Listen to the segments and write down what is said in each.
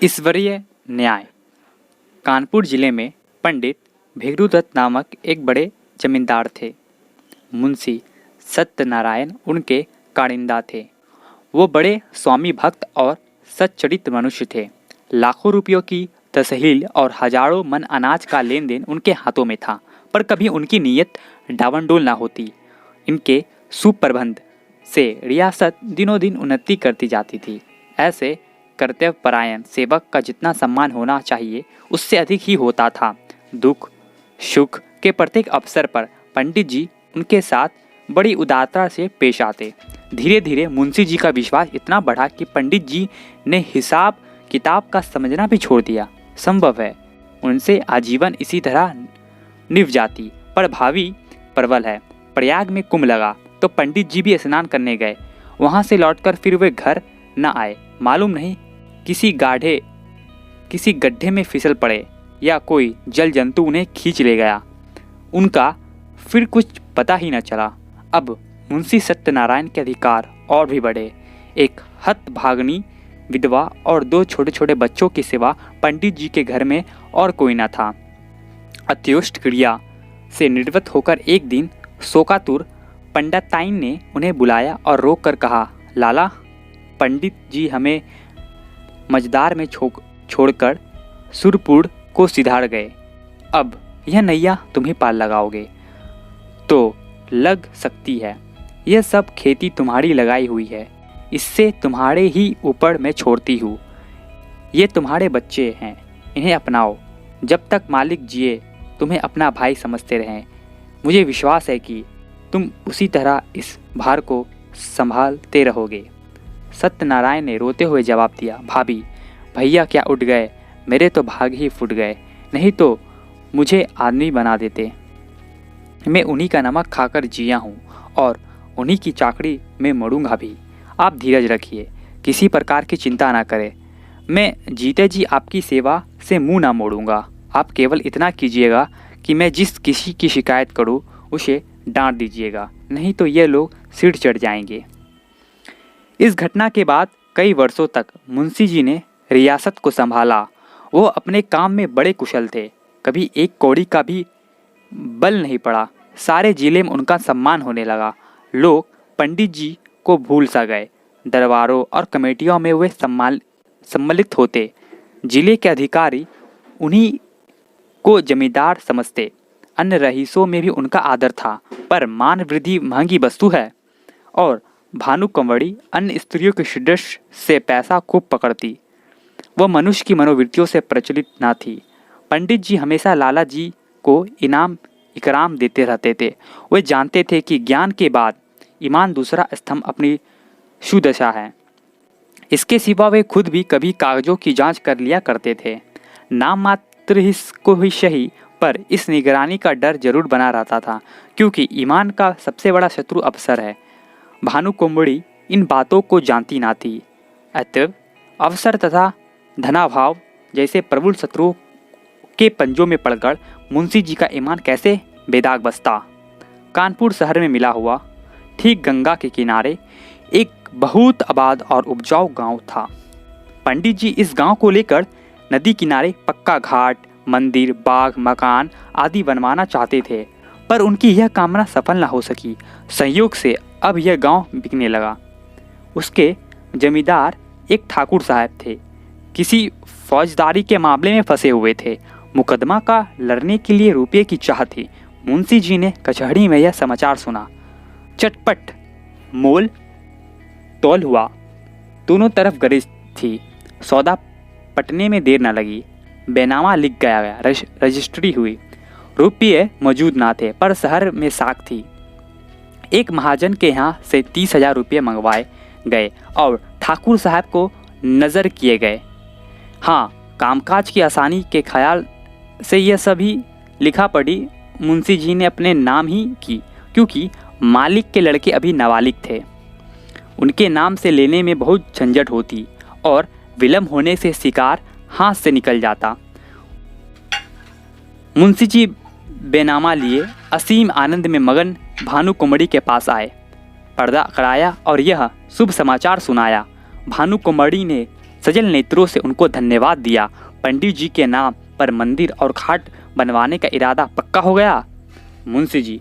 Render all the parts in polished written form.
ईश्वरीय न्याय। कानपुर जिले में पंडित भेगरूदत्त नामक एक बड़े जमींदार थे। मुंशी सत्यनारायण उनके कारिंदा थे। वो बड़े स्वामी भक्त और सच्चरित्र मनुष्य थे। लाखों रुपयों की तहसील और हजारों मन अनाज का लेन देन उनके हाथों में था, पर कभी उनकी नीयत डावाडोल ना होती। इनके सुप्रबंध से रियासत दिनों दिन उन्नति करती जाती थी। ऐसे कर्तव्यपरायण सेवक का जितना सम्मान होना चाहिए उससे अधिक ही होता था। दुख सुख के प्रत्येक अवसर पर पंडित जी उनके साथ बड़ी उदारता से पेश आते। धीरे धीरे मुंशी जी का विश्वास इतना बढ़ा कि पंडित जी ने हिसाब किताब का समझना भी छोड़ दिया। संभव है उनसे आजीवन इसी तरह निभ जाती, पर भावी प्रबल है। प्रयाग में कुंभ लगा तो पंडित जी भी स्नान करने गए। वहां से लौटकर फिर वे घर न आए। मालूम नहीं किसी गड्ढे में फिसल पड़े या कोई जल जंतु उन्हें खींच ले गया। उनका फिर कुछ पता ही न चला। अब मुंशी सत्यनारायण के अधिकार और भी बढ़े। एक हतभागिनी विधवा और 2 छोटे छोटे बच्चों की सेवा पंडित जी के घर में और कोई न था। अत्युष्ट क्रिया से निवृत्त होकर एक दिन शोकातुर पंडिताइन ने उन्हें बुलाया और रोक कर कहा, लाला, पंडित जी हमें मझदार में छोड़कर सुरपुर को सिधार गए। अब यह नैया तुम ही पार लगाओगे तो लग सकती है। यह सब खेती तुम्हारी लगाई हुई है, इससे तुम्हारे ही ऊपर मैं छोड़ती हूँ। ये तुम्हारे बच्चे हैं, इन्हें अपनाओ। जब तक मालिक जिए तुम्हें अपना भाई समझते रहें। मुझे विश्वास है कि तुम उसी तरह इस भार को संभालते रहोगे। सत्यनारायण ने रोते हुए जवाब दिया, भाभी, भैया क्या उठ गए, मेरे तो भाग ही फूट गए, नहीं तो मुझे आदमी बना देते। मैं उन्हीं का नमक खाकर जिया हूँ और उन्हीं की चाकरी में मरूंगा भी। आप धीरज रखिए, किसी प्रकार की चिंता ना करें। मैं जीते जी आपकी सेवा से मुंह ना मोड़ूंगा। आप केवल इतना कीजिएगा कि मैं जिस किसी की शिकायत करूँ उसे डांट दीजिएगा, नहीं तो ये लोग सिर चढ़ जाएंगे। इस घटना के बाद कई वर्षों तक मुंशी जी ने रियासत को संभाला। वो अपने काम में बड़े कुशल थे। कभी एक कौड़ी का भी बल नहीं पड़ा। सारे जिले में उनका सम्मान होने लगा। लोग पंडित जी को भूल सा गए। दरबारों और कमेटियों में वे सम्मिलित होते। जिले के अधिकारी उन्हीं को जमींदार समझते। अन्य रईसों में भी उनका आदर था, पर मान वृद्धि महंगी वस्तु है और भानु कंवड़ी अन्य स्त्रियों के सदस्य से पैसा खूब पकड़ती। वह मनुष्य की मनोवृत्तियों से प्रचलित न थी। पंडित जी हमेशा लाला जी को इकराम देते रहते थे। वे जानते थे कि ज्ञान के बाद ईमान दूसरा स्तंभ अपनी सुदशा है। इसके सिवा वे खुद भी कभी कागजों की जांच कर लिया करते थे। नाम मात्र ही को ही सही, पर इस निगरानी का डर जरूर बना रहता था, क्योंकि ईमान का सबसे बड़ा शत्रु अवसर है। भानु कुंबड़ी इन बातों को जानती ना थी। अतएव अवसर तथा धनाभाव जैसे प्रबल शत्रुओं के पंजों में पड़कर मुंशी जी का ईमान कैसे बेदाग बसता। कानपुर शहर में मिला हुआ ठीक गंगा के किनारे एक बहुत आबाद और उपजाऊ गांव था। पंडित जी इस गांव को लेकर नदी किनारे पक्का घाट, मंदिर, बाग, मकान आदि बनवाना चाहते थे, पर उनकी यह कामना सफल न हो सकी। संयोग से अब यह गांव बिकने लगा। उसके जमींदार एक ठाकुर साहब थे। किसी फौजदारी के मामले में फंसे हुए थे। मुकदमा का लड़ने के लिए रुपये की चाह थी। मुंशी जी ने कचहरी में यह समाचार सुना। चटपट मोल तोल हुआ। दोनों तरफ गरिज थी। सौदा पटने में देर न लगी। बैनामा लिख गया, रजिस्ट्री हुई। रुपये मौजूद ना थे, पर शहर में साख थी। एक महाजन के यहाँ से 30,000 रुपये मंगवाए गए और ठाकुर साहब को नज़र किए गए। हाँ, कामकाज की आसानी के ख्याल से यह सभी लिखा पढ़ी मुंशी जी ने अपने नाम ही की, क्योंकि मालिक के लड़के अभी नाबालिग थे। उनके नाम से लेने में बहुत झंझट होती और विलम्ब होने से शिकार हाथ से निकल जाता। मुंशी जी बेनामा लिए असीम आनंद में मगन भानु कुंवड़ी के पास आए। पर्दा कराया और यह शुभ समाचार सुनाया। भानु कुंवड़ी ने सजल नेत्रों से उनको धन्यवाद दिया। पंडित जी के नाम पर मंदिर और घाट बनवाने का इरादा पक्का हो गया। मुंशी जी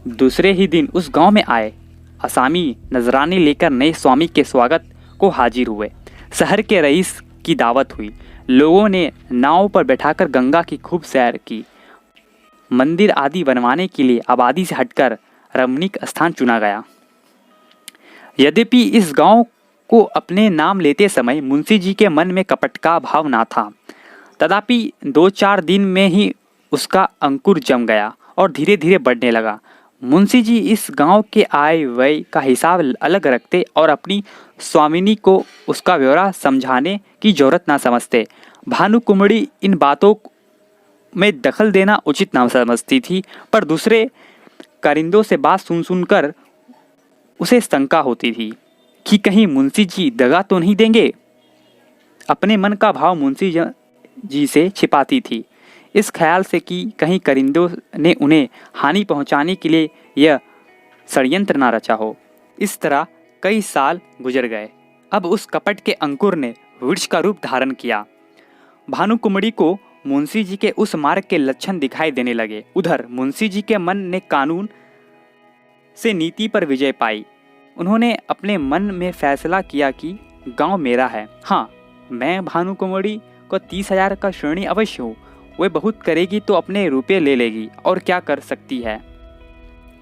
दूसरे ही दिन उस गांव में आए। असामी नजरानी लेकर नए स्वामी के स्वागत को हाजिर हुए। शहर के रईस की दावत हुई। लोगों ने नाव पर बैठाकर गंगा की खूब सैर की। मंदिर आदि बनवाने के लिए आबादी से हटकर रमणीक स्थान चुना गया। यद्यपि इस गांव को अपने नाम लेते समय मुंशी जी के मन में कपट का भाव ना था, तथापि 2-4 दिन में ही उसका अंकुर जम गया और धीरे धीरे बढ़ने लगा। मुंशी जी इस गांव के आय व्यय का हिसाब अलग रखते और अपनी स्वामिनी को उसका ब्यौरा समझाने की जरूरत ना समझते। भानु कुमड़ी इन बातों में दखल देना उचित ना समझती थी, पर दूसरे कारिंदों से बात सुनकर उसे शंका होती थी कि कहीं मुंशी जी दगा तो नहीं देंगे। अपने मन का भाव मुंशी जी से छिपाती थी, इस ख्याल से कि कहीं कारिंदों ने उन्हें हानि पहुंचाने के लिए यह षड्यंत्र ना रचा हो। इस तरह कई साल गुजर गए। अब उस कपट के अंकुर ने वृक्ष का रूप धारण किया। भानु कुमड़ी को मुंशी जी के उस मार्ग के लक्षण दिखाई देने लगे। उधर मुंशी जी के मन ने कानून से नीति पर विजय पाई। उन्होंने अपने मन में फैसला किया कि गांव मेरा है। हाँ, मैं भानु कुमड़ी को 30,000 का श्रेणी अवश्य हूँ। वह बहुत करेगी तो अपने रुपये ले लेगी, और क्या कर सकती है।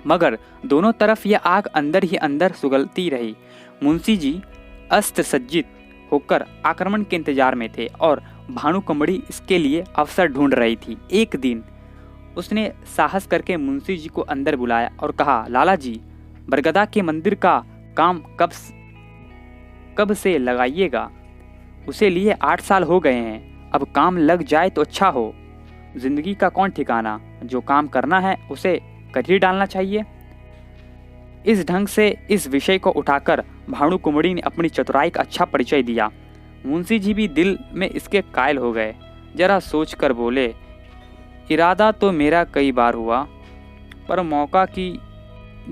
मगर दोनों तरफ यह आग अंदर ही अंदर सुगलती रही। मुंशी जी अस्त्र सज्जित होकर आक्रमण के इंतजार में थे और भानु कुमड़ी इसके लिए अवसर ढूंढ रही थी। एक दिन उसने साहस करके मुंशी जी को अंदर बुलाया और कहा, लाला जी, बरगदा के मंदिर का काम कब से लगाइएगा? उसे लिए 8 साल हो गए हैं। अब काम लग जाए तो अच्छा हो। जिंदगी का कौन ठिकाना, जो काम करना है उसे कर ही डालना चाहिए। इस ढंग से इस विषय को उठाकर भानु कुमड़ी ने अपनी चतुराई का अच्छा परिचय दिया। मुंशी जी भी दिल में इसके कायल हो गए। जरा सोच कर बोले, इरादा तो मेरा कई बार हुआ, पर मौका की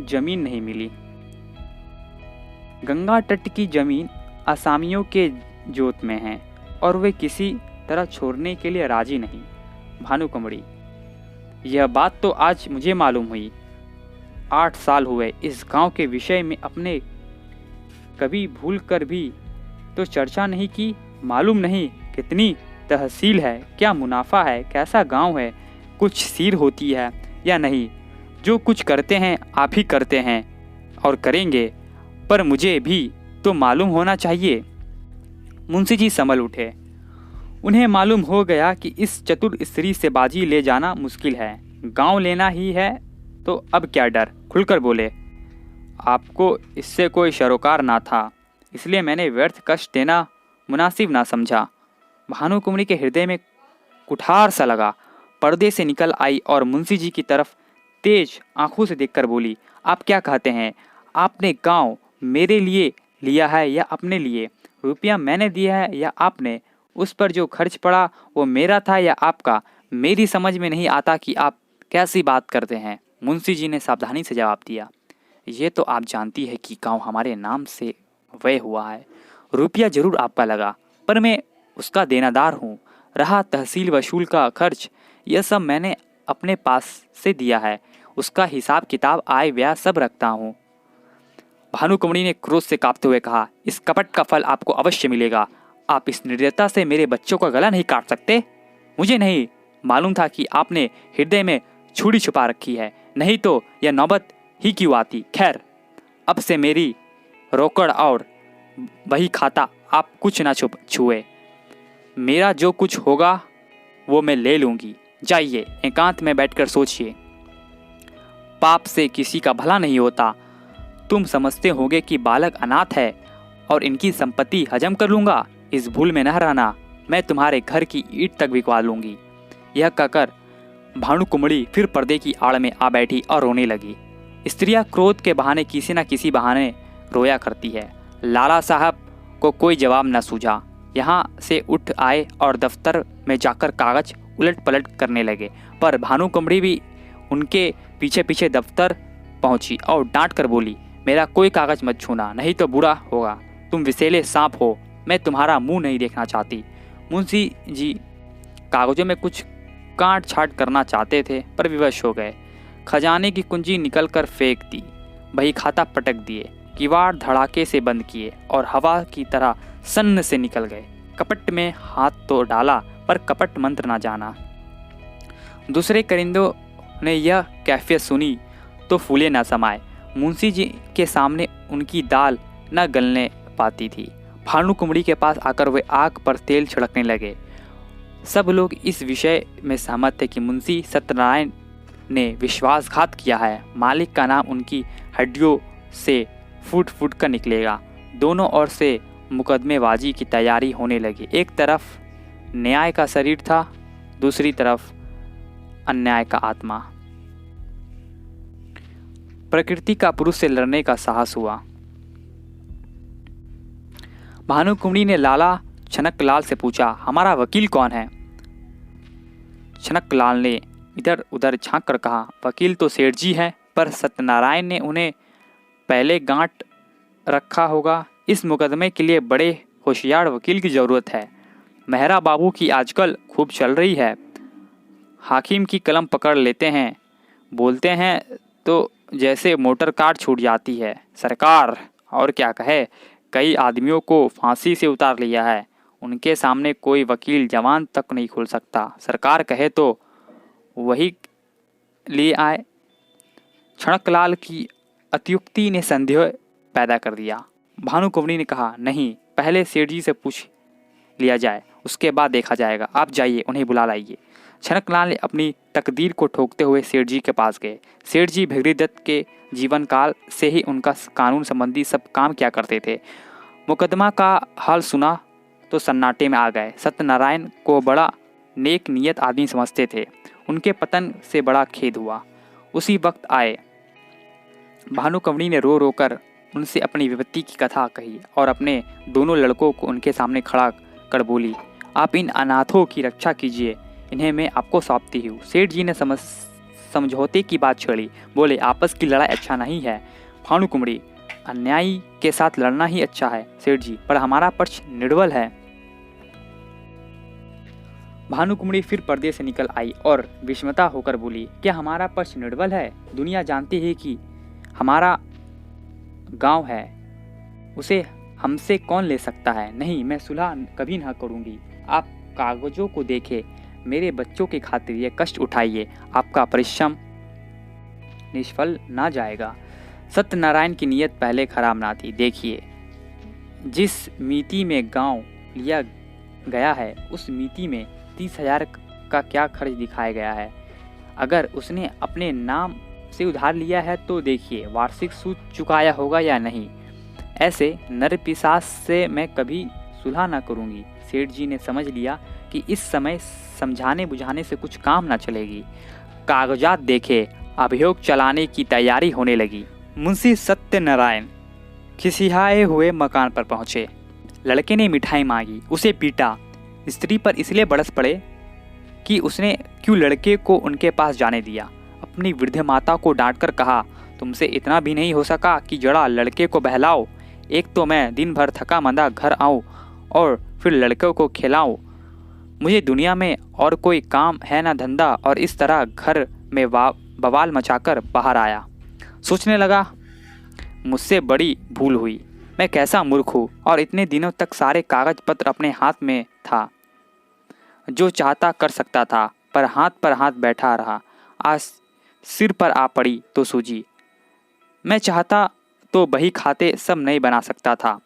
जमीन नहीं मिली। गंगा तट की जमीन असामियों के जोत में है और वे किसी तरह छोड़ने के लिए राजी नहीं। भानु कुमड़ी, यह बात तो आज मुझे मालूम हुई। 8 साल हुए इस गांव के विषय में अपने कभी भूल कर भी तो चर्चा नहीं की। मालूम नहीं कितनी तहसील है, क्या मुनाफा है, कैसा गांव है, कुछ सीर होती है या नहीं। जो कुछ करते हैं आप ही करते हैं और करेंगे, पर मुझे भी तो मालूम होना चाहिए। मुंशी जी संभल उठे। उन्हें मालूम हो गया कि इस चतुर स्त्री से बाजी ले जाना मुश्किल है। गांव लेना ही है तो अब क्या डर। खुलकर बोले, आपको इससे कोई सरोकार ना था, इसलिए मैंने व्यर्थ कष्ट देना मुनासिब ना समझा। भानु कुमड़ी के हृदय में कुठार सा लगा। पर्दे से निकल आई और मुंशी जी की तरफ तेज आंखों से देखकर बोली, आप क्या कहते हैं? आपने गांव मेरे लिए लिया है या अपने लिए? रुपया मैंने दिया है या आपने? उस पर जो खर्च पड़ा वो मेरा था या आपका? मेरी समझ में नहीं आता कि आप कैसी बात करते हैं। मुंशी जी ने सावधानी से जवाब दिया, ये तो आप जानती है कि गांव हमारे नाम से व्यय हुआ है। रुपया जरूर आपका लगा, पर मैं उसका देनादार हूँ। रहा तहसील वसूल का खर्च, यह सब मैंने अपने पास से दिया है। उसका हिसाब किताब आय व्यय सब रखता हूँ। भानु कुमड़ी ने क्रोध से कांपते हुए कहा, इस कपट का फल आपको अवश्य मिलेगा। आप इस निर्दयता से मेरे बच्चों का गला नहीं काट सकते। मुझे नहीं मालूम था कि आपने हृदय में छुरी छुपा रखी है, नहीं तो यह नौबत ही क्यों आती। खैर, अब से मेरी रोकड़ और वही खाता आप कुछ ना छुए। मेरा जो कुछ होगा वो मैं ले लूँगी। जाइए, एकांत में बैठकर सोचिए। पाप से किसी का भला नहीं होता। तुम समझते होगे कि बालक अनाथ है और इनकी संपत्ति हजम कर लूँगा। इस भूल में न रहना, मैं तुम्हारे घर की ईंट तक बिकवा लूँगी। यह कहकर भानु कुमड़ी फिर पर्दे की आड़ में आ बैठी और रोने लगी। स्त्रियां क्रोध के बहाने किसी न किसी बहाने रोया करती है। लाला साहब को कोई जवाब न सूझा। यहाँ से उठ आए और दफ्तर में जाकर कागज उलट पलट करने लगे, पर भानु कुमड़ी भी उनके पीछे पीछे दफ्तर पहुंची और डांट कर बोली, मेरा कोई कागज मत छूना, नहीं तो बुरा होगा। तुम विषैले सांप हो। मैं तुम्हारा मुंह नहीं देखना चाहती। मुंशी जी कागजों में कुछ काट छाट करना चाहते थे पर विवश हो गए। खजाने की कुंजी निकल कर फेंक दी, बही खाता पटक दिए, किवाड़ धड़ाके से बंद किए और हवा की तरह सन्न से निकल गए। कपट में हाथ तो डाला पर कपट मंत्र ना जाना। दूसरे करिंदों ने यह कैफियत सुनी तो फूले न समाये। मुंशी जी के सामने उनकी दाल न गलने पाती थी। भानुकुँवरी के पास आकर वे आग पर तेल छिड़कने लगे। सब लोग इस विषय में सहमत थे कि मुंशी सत्यनारायण ने विश्वासघात किया है। मालिक का नाम उनकी हड्डियों से फूट फूट कर निकलेगा। दोनों ओर से मुकदमेबाजी की तैयारी होने लगी। एक तरफ न्याय का शरीर था, दूसरी तरफ अन्याय का आत्मा। प्रकृति का पुरुष से लड़ने का साहस हुआ। भानुकुँवरी ने लाला छनकलाल से पूछा, हमारा वकील कौन है? छनकलाल ने इधर उधर झांक कर कहा, वकील तो सेठ जी हैं, पर सत्यनारायण ने उन्हें पहले गांठ रखा होगा। इस मुकदमे के लिए बड़े होशियार वकील की ज़रूरत है। मेहरा बाबू की आजकल खूब चल रही है। हाकिम की कलम पकड़ लेते हैं, बोलते हैं तो जैसे मोटर कार छूट जाती है। सरकार और क्या कहे, कई आदमियों को फांसी से उतार लिया है। उनके सामने कोई वकील जवान तक नहीं खुल सकता। सरकार कहे तो वही लिए आए। छनकलाल की अत्युक्ति ने संदेह पैदा कर दिया। भानुकुँवरी ने कहा, नहीं, पहले सेठ जी से पूछ लिया जाए, उसके बाद देखा जाएगा। आप जाइए, उन्हें बुला लाइए। छनकलाल ने अपनी तकदीर को ठोकते हुए सेठ जी के पास गए। सेठ जी भृगुदत्त के जीवन काल से ही उनका कानून संबंधी सब काम किया करते थे। मुकदमा का हाल सुना तो सन्नाटे में आ गए। सत्यनारायण को बड़ा नेक नियत आदमी समझते थे। उनके पतन से बड़ा खेद हुआ। उसी वक्त आए। भानुकुँवरी ने रो रो कर उनसे अपनी विपत्ति की कथा कही और अपने दोनों लड़कों को उनके सामने खड़ा कर बोली, आप इन अनाथों की रक्षा कीजिए, इन्हें मैं आपको सौंपती हूँ। सेठ जी ने समझौते की बात छेड़ी। बोले, आपस की लड़ाई अच्छा नहीं है भानुकुँवरी, अन्यायी के साथ लड़ना ही अच्छा है सेठ जी, पर हमारा पक्ष निर्बल है। भानुकुँवरी फिर पर्दे से निकल आई और विस्मिता होकर बोली, क्या हमारा पक्ष निर्बल है? दुनिया जानती है कि हमारा गांव है, उसे हमसे कौन ले सकता है? नहीं, मैं सुलह कभी ना करूंगी। आप कागजों को देखें, मेरे बच्चों की खातिर ये कष्ट उठाइए, आपका परिश्रम निष्फल ना जाएगा। सत्यनारायण की नियत पहले खराब ना थी। देखिए, जिस मिति में गांव लिया गया है, उस मिति में 30,000 का क्या खर्च दिखाया गया है। अगर उसने अपने नाम से उधार लिया है तो देखिए वार्षिक सूद चुकाया होगा या नहीं। ऐसे नरपिशाच से मैं कभी सुलह ना करूंगी। सेठ जी ने समझ लिया कि इस समय समझाने बुझाने से कुछ काम ना चलेगी। कागजात देखे, अभियोग चलाने की तैयारी होने लगी। मुंशी सत्यनारायण खिसियाए हुए मकान पर पहुंचे। लड़के ने मिठाई मांगी, उसे पीटा। स्त्री पर इसलिए बरस पड़े कि उसने क्यों लड़के को उनके पास जाने दिया। अपनी वृद्ध माता को डांटकर कहा, तुमसे इतना भी नहीं हो सका कि जरा लड़के को बहलाओ। एक तो मैं दिन भर थका मंदा घर आऊँ और फिर लड़के को खिलाऊं। मुझे दुनिया में और कोई काम है ना धंधा, और इस तरह घर में बवाल मचाकर बाहर आया। सोचने लगा, मुझसे बड़ी भूल हुई। मैं कैसा मूर्ख हूँ, और इतने दिनों तक सारे कागज पत्र अपने हाथ में था। जो चाहता कर सकता था, पर हाथ बैठा रहा। आज सिर पर आ पड़ी तो सूझी। मैं चाहता तो बही खाते सब नहीं बना सकता था,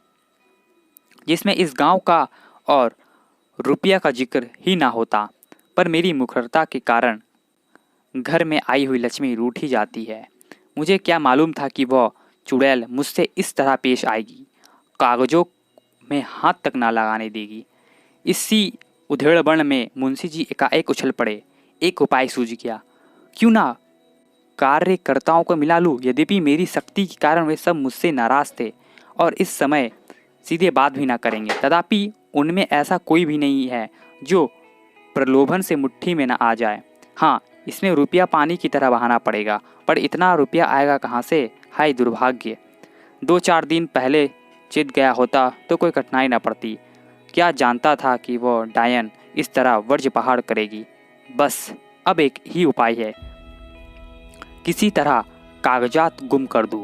जिसमें इस गांव का और रुपया का जिक्र ही ना होता। पर मेरी मुखरता के कारण घर में आई हुई लक्ष्मी रूठ ही जाती है। मुझे क्या मालूम था कि वह चुड़ैल मुझसे इस तरह पेश आएगी, कागजों में हाथ तक ना लगाने देगी। इसी उधेड़बन में मुंशी जी एकाएक उछल पड़े। एक उपाय सूझ गया, क्यों ना कार्यकर्ताओं को मिला लूँ। यद्यपि मेरी शक्ति के कारण वे सब मुझसे नाराज थे और इस समय सीधे बात भी ना करेंगे, तथापि उनमें ऐसा कोई भी नहीं है जो प्रलोभन से मुट्ठी में ना आ जाए। हाँ, इसमें रुपया पानी की तरह बहाना पड़ेगा, पर इतना रुपया आएगा कहाँ से? हाय दुर्भाग्य! 2-4 दिन पहले चित गया होता तो कोई कठिनाई न पड़ती। क्या जानता था कि वो डायन इस तरह वर्ज पहाड़ करेगी। बस अब एक ही उपाय है, किसी तरह कागजात गुम कर दूं।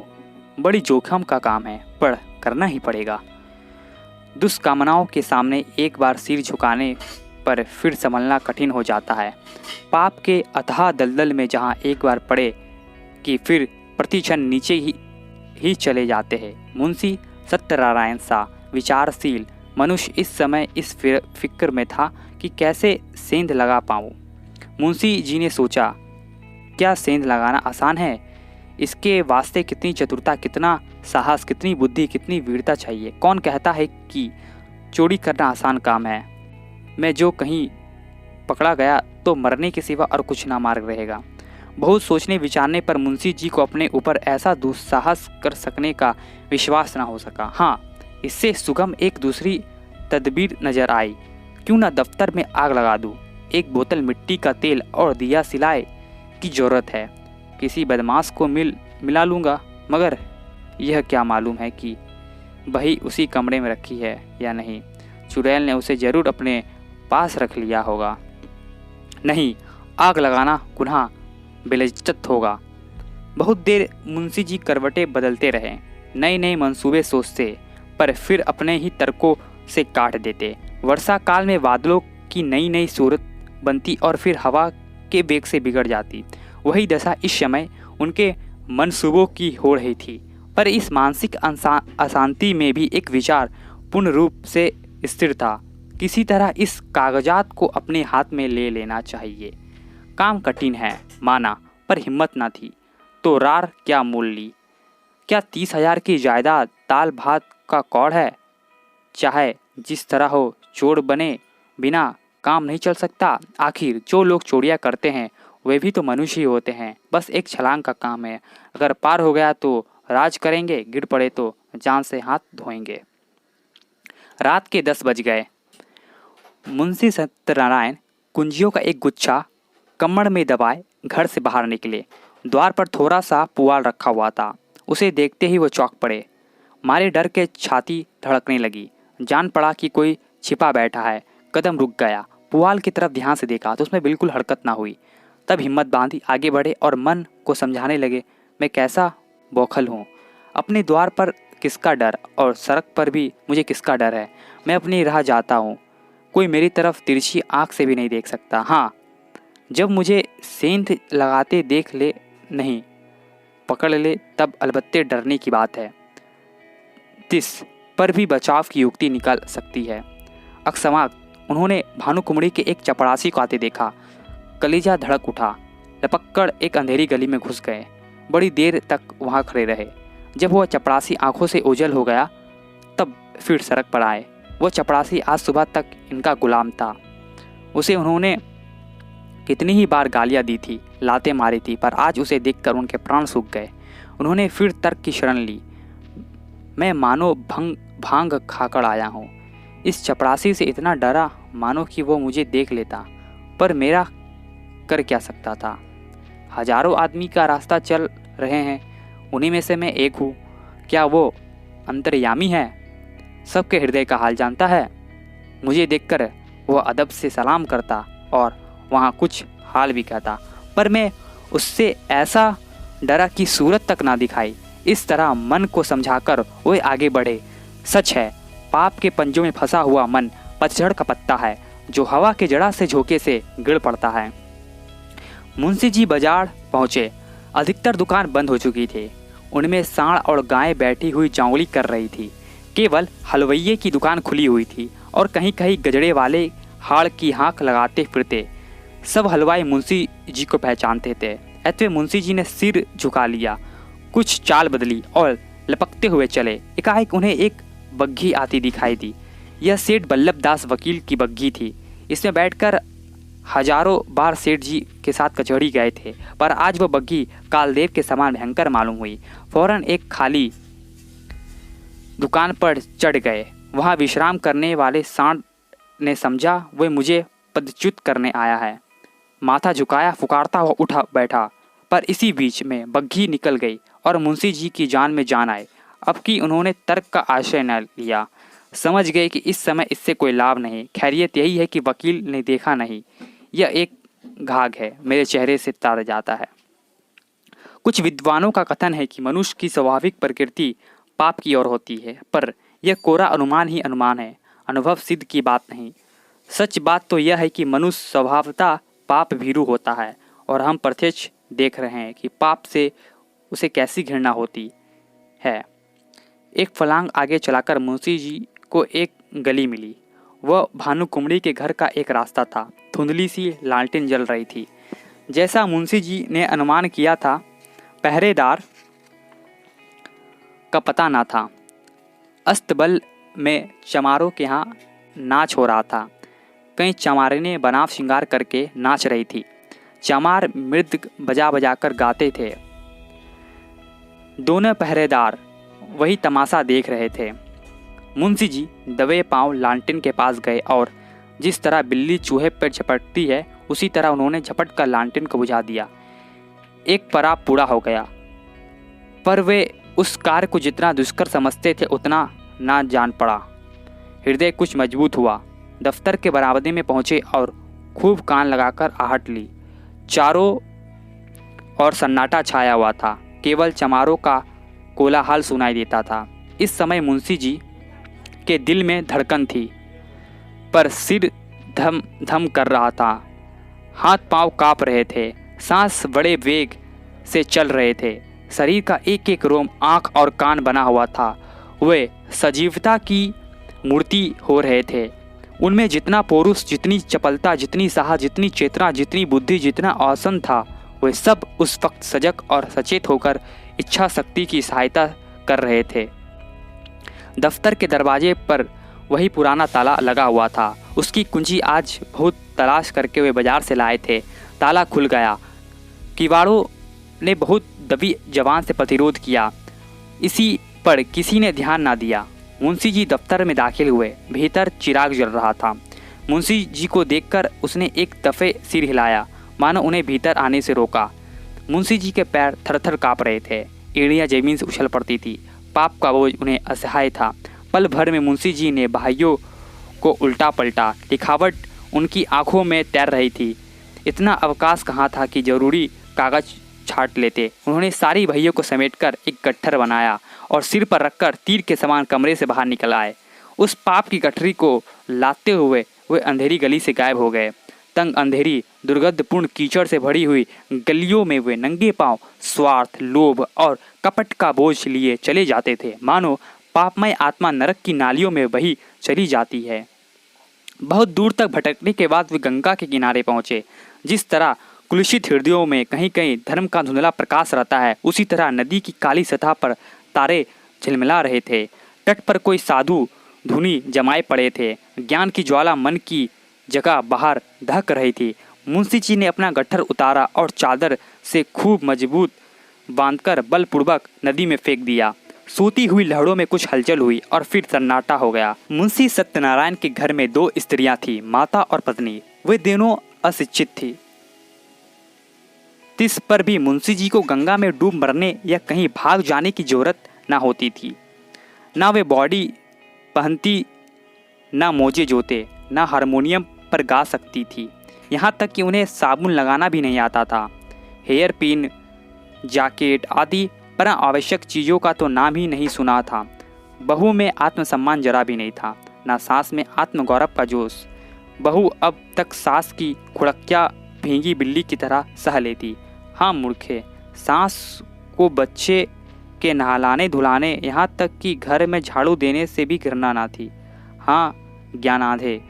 बड़ी जोखिम का काम है, पर करना ही पड़ेगा। दुष्कामनाओं के सामने एक बार सिर झुकाने पर फिर संभलना कठिन हो जाता है। पाप के अथाह दलदल में जहाँ एक बार पड़े कि फिर प्रतिक्षण नीचे ही चले जाते हैं। मुंशी सत्यनारायण सा विचारशील मनुष्य इस समय इस फिक्र में था कि कैसे सेंध लगा पाऊँ। मुंशी जी ने सोचा, क्या सेंध लगाना आसान है? इसके वास्ते कितनी चतुरता, कितना साहस, कितनी बुद्धि, कितनी वीरता चाहिए। कौन कहता है कि चोरी करना आसान काम है? मैं जो कहीं पकड़ा गया तो मरने के सिवा और कुछ ना मार्ग रहेगा। बहुत सोचने विचारने पर मुंशी जी को अपने ऊपर ऐसा दुस्साहस कर सकने का विश्वास न हो सका। हाँ, इससे सुगम एक दूसरी तदबीर नजर आई। क्यों न दफ्तर में आग लगा दूं? एक बोतल मिट्टी का तेल और दिया सिलाए की जरूरत है। किसी बदमाश को मिला लूँगा, मगर यह क्या मालूम है कि बही उसी कमरे में रखी है या नहीं। चुड़ैल ने उसे जरूर अपने पास रख लिया होगा। नहीं, आग लगाना गुनाह बेइज्जत होगा। बहुत देर मुंशी जी करवटें बदलते रहे, नए नए मंसूबे सोचते, पर फिर अपने ही तर्कों से काट देते। वर्षा काल में बादलों की नई नई सूरत बनती और फिर हवा के वेग से बिगड़ जाती। वही दशा इस समय उनके मंसूबों की हो रही थी। पर इस मानसिक अशांति में भी एक विचार पूर्ण रूप से स्थिर था। किसी तरह इस कागजात को अपने हाथ में ले लेना चाहिए। काम कठिन है माना, पर हिम्मत न थी तो रार क्या मोल ली। क्या 30,000 की जायदाद दाल भात का कौड़ है? चाहे जिस तरह हो, चोर बने बिना काम नहीं चल सकता। आखिर जो लोग चोरियां करते हैं वे भी तो मनुष्य ही होते हैं। बस एक छलांग का काम है। अगर पार हो गया तो राज करेंगे, गिर पड़े तो जान से हाथ धोएंगे। रात के 10 बज गए। मुंशी सत्यनारायण कुंजियों का एक गुच्छा कमर में दबाए घर से बाहर निकले। द्वार पर थोड़ा सा पुआल रखा हुआ था। उसे देखते ही वो चौंक पड़े। मारे डर के छाती धड़कने लगी। जान पड़ा कि कोई छिपा बैठा है। कदम रुक गया। पुआल की तरफ ध्यान से देखा तो उसमें बिल्कुल हरकत ना हुई। तब हिम्मत बांधी आगे बढ़े और मन को समझाने लगे, मैं कैसा बौखल हूँ। अपने द्वार पर किसका डर और सड़क पर भी मुझे किसका डर है। मैं अपनी राह जाता हूँ, कोई मेरी तरफ तिरछी आँख से भी नहीं देख सकता। हाँ, जब मुझे सेंध लगाते देख ले, नहीं पकड़ ले, तब अलबत्ते डरने की बात है। तिस पर भी बचाव की युक्ति निकल सकती है। अकस्मात उन्होंने भानुकुमड़ी के एक चपरासी को आते देखा। कलेजा धड़क उठा। लपककर एक अंधेरी गली में घुस गए। बड़ी देर तक वहां खड़े रहे। जब वह चपरासी आंखों से ओझल हो गया तब फिर सड़क पर आए। वह चपरासी आज सुबह तक इनका गुलाम था। उसे उन्होंने कितनी ही बार गालियां दी थी, लातें मारी थी, पर आज उसे देखकर उनके प्राण सूख गए। उन्होंने फिर तर्क की शरण ली। मैं मानो भांग खाकर आया हूँ। इस चपरासी से इतना डरा मानो कि वो मुझे देख लेता, पर मेरा कर क्या सकता था। हजारों आदमी का रास्ता चल रहे हैं, उन्हीं में से मैं एक हूँ। क्या वो अंतर्यामी है? सबके हृदय का हाल जानता है। मुझे देखकर वह अदब से सलाम करता और वहाँ कुछ हाल भी कहता, पर मैं उससे ऐसा डरा कि सूरत तक ना दिखाई। इस तरह मन को समझाकर वो आगे बढ़े। सच है, पाप के पंजों में फंसा हुआ मन पतझड़ का पत्ता है जो हवा के जड़ा से झोंके से गिर पड़ता है। मुंशी जी बाजार पहुंचे। अधिकतर दुकान बंद हो चुकी थी। उनमें सांड और गाय बैठी हुई जांगली कर रही थी। केवल हलवैये की दुकान खुली हुई थी और कहीं कहीं गजड़े वाले हाड़ की हाँक लगाते फिरते। सब हलवाई मुंशी जी को पहचानते थे। अतः मुंशी जी ने सिर झुका लिया, कुछ चाल बदली और लपकते हुए चले। एकाएक उन्हें एक बग्घी आती दिखाई दी। यह सेठ बल्लभ दास वकील की बग्घी थी। इसमें बैठकर हजारों बार सेठ जी के साथ कचहरी गए थे, पर आज वह बग्घी कालदेव के समान भयंकर मालूम हुई। फौरन एक खाली दुकान पर चढ़ गए। वहां विश्राम करने वाले सांड ने समझा वह मुझे पदच्युत करने आया है। माथा झुकाया, पुकारता हुआ उठा बैठा, पर इसी बीच में बग्घी निकल गई और मुंशी जी की जान में जान आए। अब कि उन्होंने तर्क का आश्रय न लिया। समझ गए कि इस समय इससे कोई लाभ नहीं। खैरियत यही है कि वकील ने देखा नहीं, यह एक घाघ है, मेरे चेहरे से तार जाता है। कुछ विद्वानों का कथन है कि मनुष्य की स्वाभाविक प्रकृति पाप की ओर होती है, पर यह कोरा अनुमान ही अनुमान है, अनुभव सिद्ध की बात नहीं। सच बात तो यह है कि मनुष्य स्वभावतः पाप भीरू होता है और हम प्रत्यक्ष देख रहे हैं कि पाप से उसे कैसी घृणा होती है। एक फलांग आगे चलाकर मुंशी जी को एक गली मिली। वह भानुकुमरी के घर का एक रास्ता था। धुंधली सी लालटेन जल रही थी। जैसा मुंशी जी ने अनुमान किया था, पहरेदार का पता न था। अस्तबल में चमारों के यहाँ नाच हो रहा था। कई चमारिनें बनाव श्रृंगार करके नाच रही थी। चमार मृदंग बजा बजा कर गाते थे। दोनों पहरेदार वही तमाशा देख रहे थे। मुंशी जी दबे पांव लालटेन के पास गए और जिस तरह बिल्ली चूहे पर झपटती है, उसी तरह उन्होंने झपट कर लालटेन को बुझा दिया। एक पराब पूरा हो गया, पर वे उस कार्य को जितना दुष्कर समझते थे उतना ना जान पड़ा। हृदय कुछ मजबूत हुआ। दफ्तर के बरामदे में पहुंचे और खूब कान लगाकर आहट ली। चारों ओर सन्नाटा छाया हुआ था। केवल चमारों का कोलाहल सुनाई देता था। इस समय मुंशी जी के दिल में धड़कन थी, पर सिर धम धम कर रहा था। हाथ पांव कांप रहे थे। सांस बड़े वेग से चल रहे थे। शरीर का एक एक रोम आंख और कान बना हुआ था। वे सजीवता की मूर्ति हो रहे थे। उनमें जितना पौरुष, जितनी चपलता, जितनी साहस, जितनी चेतना, जितनी बुद्धि, जितना औसन था, वे सब उस वक्त सजग और सचेत होकर इच्छा शक्ति की सहायता कर रहे थे। दफ्तर के दरवाजे पर वही पुराना ताला लगा हुआ था। उसकी कुंजी आज बहुत तलाश करके वे बाजार से लाए थे। ताला खुल गया। किवाड़ों ने बहुत दबी जबान से प्रतिरोध किया। इसी पर किसी ने ध्यान ना दिया। मुंशी जी दफ्तर में दाखिल हुए। भीतर चिराग जल रहा था। मुंशी जी को देखकर उसने एक दफे सिर हिलाया, मानो उन्हें भीतर आने से रोका। मुंशी जी के पैर थरथर काँप रहे थे। एड़ियाँ जमीन से उछल पड़ती थी। पाप का बोझ उन्हें असहाय था। पल भर में मुंशी जी ने भाइयों को उल्टा पलटा। लिखावट उनकी आंखों में तैर रही थी। इतना अवकाश कहाँ था कि जरूरी कागज छाट लेते। उन्होंने सारी भैयों को समेटकर एक गट्ठर बनाया और सिर पर रखकर तीर के समान कमरे से बाहर निकल आए। उस पाप की गठरी को लाते हुए वे अंधेरी गली से गायब हो गए। तंग अंधेरी दुर्गंधपूर्ण कीचड़ से भरी हुई गलियों में वे नंगे पांव स्वार्थ, लोभ और कपट का बोझ लिए चले जाते थे, मानो पापमय आत्मा नरक की नालियों में बही चली जाती है। बहुत दूर तक भटकने के बाद वे गंगा के किनारे पहुंचे। जिस तरह कुलुषित हृदयों में कहीं कहीं धर्म का धुंधला प्रकाश रहता है, उसी तरह नदी की काली सतह पर तारे झिलमिला रहे थे। तट पर कोई साधु धुनी जमाए पड़े थे। ज्ञान की ज्वाला मन की जगह बाहर दहक रही थी। मुंशी जी ने अपना गट्ठर उतारा और चादर से खूब मजबूत बांधकर बलपूर्वक नदी में फेंक दिया। सोती हुई लहरों में कुछ हलचल हुई और फिर सन्नाटा हो गया। मुंशी सत्यनारायण के घर में दो स्त्रियां थीं, माता और पत्नी। वे दोनों अशिक्षित थी। इस पर भी मुंशी जी को गंगा में डूब मरने या कहीं भाग जाने की जरूरत न होती थी। ना वे बॉडी पहनती, ना मोजे जोते, ना हारमोनियम पर गा सकती थी। यहाँ तक कि उन्हें साबुन लगाना भी नहीं आता था। हेयर पिन, जैकेट आदि पर आवश्यक चीज़ों का तो नाम ही नहीं सुना था। बहू में आत्मसम्मान जरा भी नहीं था, ना सास में आत्मगौरव का जोश। बहू अब तक सास की खुड़कियाँ भींगी बिल्ली की तरह सह लेती। हाँ मूर्खे, सास को बच्चे के नहलाने धुलाने, यहाँ तक कि घर में झाड़ू देने से भी घृणा ना थी। हाँ ज्ञानाधे,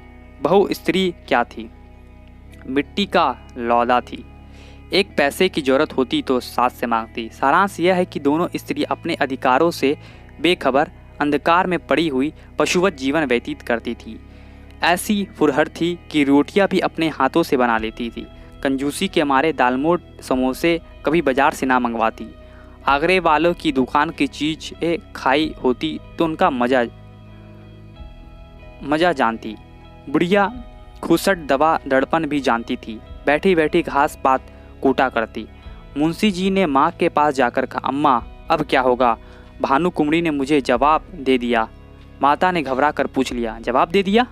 बहू स्त्री क्या थी, मिट्टी का लौदा थी। एक पैसे की जरूरत होती तो सास से मांगती। सारांश यह है कि दोनों स्त्री अपने अधिकारों से बेखबर अंधकार में पड़ी हुई पशुवत जीवन व्यतीत करती थी। ऐसी फुरहर थी कि रोटियां भी अपने हाथों से बना लेती थी। कंजूसी के मारे दालमोट समोसे कभी बाजार से ना मंगवाती। आगरे वालों की दुकान की चीज खाई होती तो उनका मजा जानती। बुढ़िया खुसट दवा दड़पन भी जानती थी। बैठी बैठी घास पात कूटा करती। मुंशी जी ने माँ के पास जाकर कहा, अम्मा अब क्या होगा। भानुकुमरी ने मुझे जवाब दे दिया, माता ने घबरा कर पूछ लिया। जवाब दे दिया?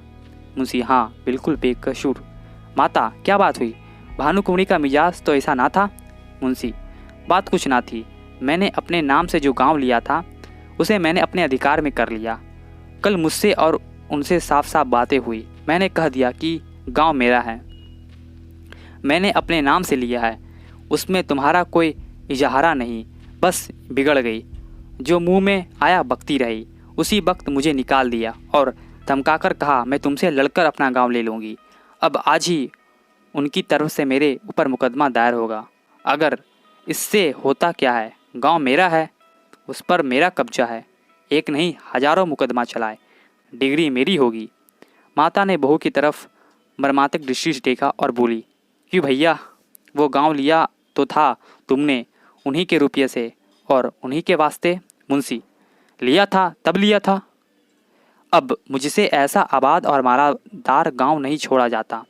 मुंशी, हाँ बिल्कुल बेकसूर। माता, क्या बात हुई? भानुकुँवरी का मिजाज तो ऐसा ना था। मुंशी, बात कुछ ना थी। मैंने अपने नाम से जो गांव लिया था उसे मैंने अपने अधिकार में कर लिया। कल मुझसे और उनसे साफ साफ बातें हुई। मैंने कह दिया कि गांव मेरा है, मैंने अपने नाम से लिया है, उसमें तुम्हारा कोई इजहारा नहीं। बस बिगड़ गई, जो मुंह में आया बकती रही। उसी वक्त मुझे निकाल दिया और धमकाकर कहा मैं तुमसे लड़कर अपना गांव ले लूँगी। अब आज ही उनकी तरफ से मेरे ऊपर मुकदमा दायर होगा। अगर इससे होता क्या है, गांव मेरा है, उस पर मेरा कब्जा है। एक नहीं हजारों मुकदमा चलाए, डिग्री मेरी होगी। माता ने बहू की तरफ मर्मांतिक दृष्टि से देखा और बोली, क्यों भैया, वो गांव लिया तो था तुमने उन्हीं के रुपये से और उन्हीं के वास्ते। मुंशी, लिया था तब लिया था, अब मुझसे ऐसा आबाद और मारादार गांव नहीं छोड़ा जाता।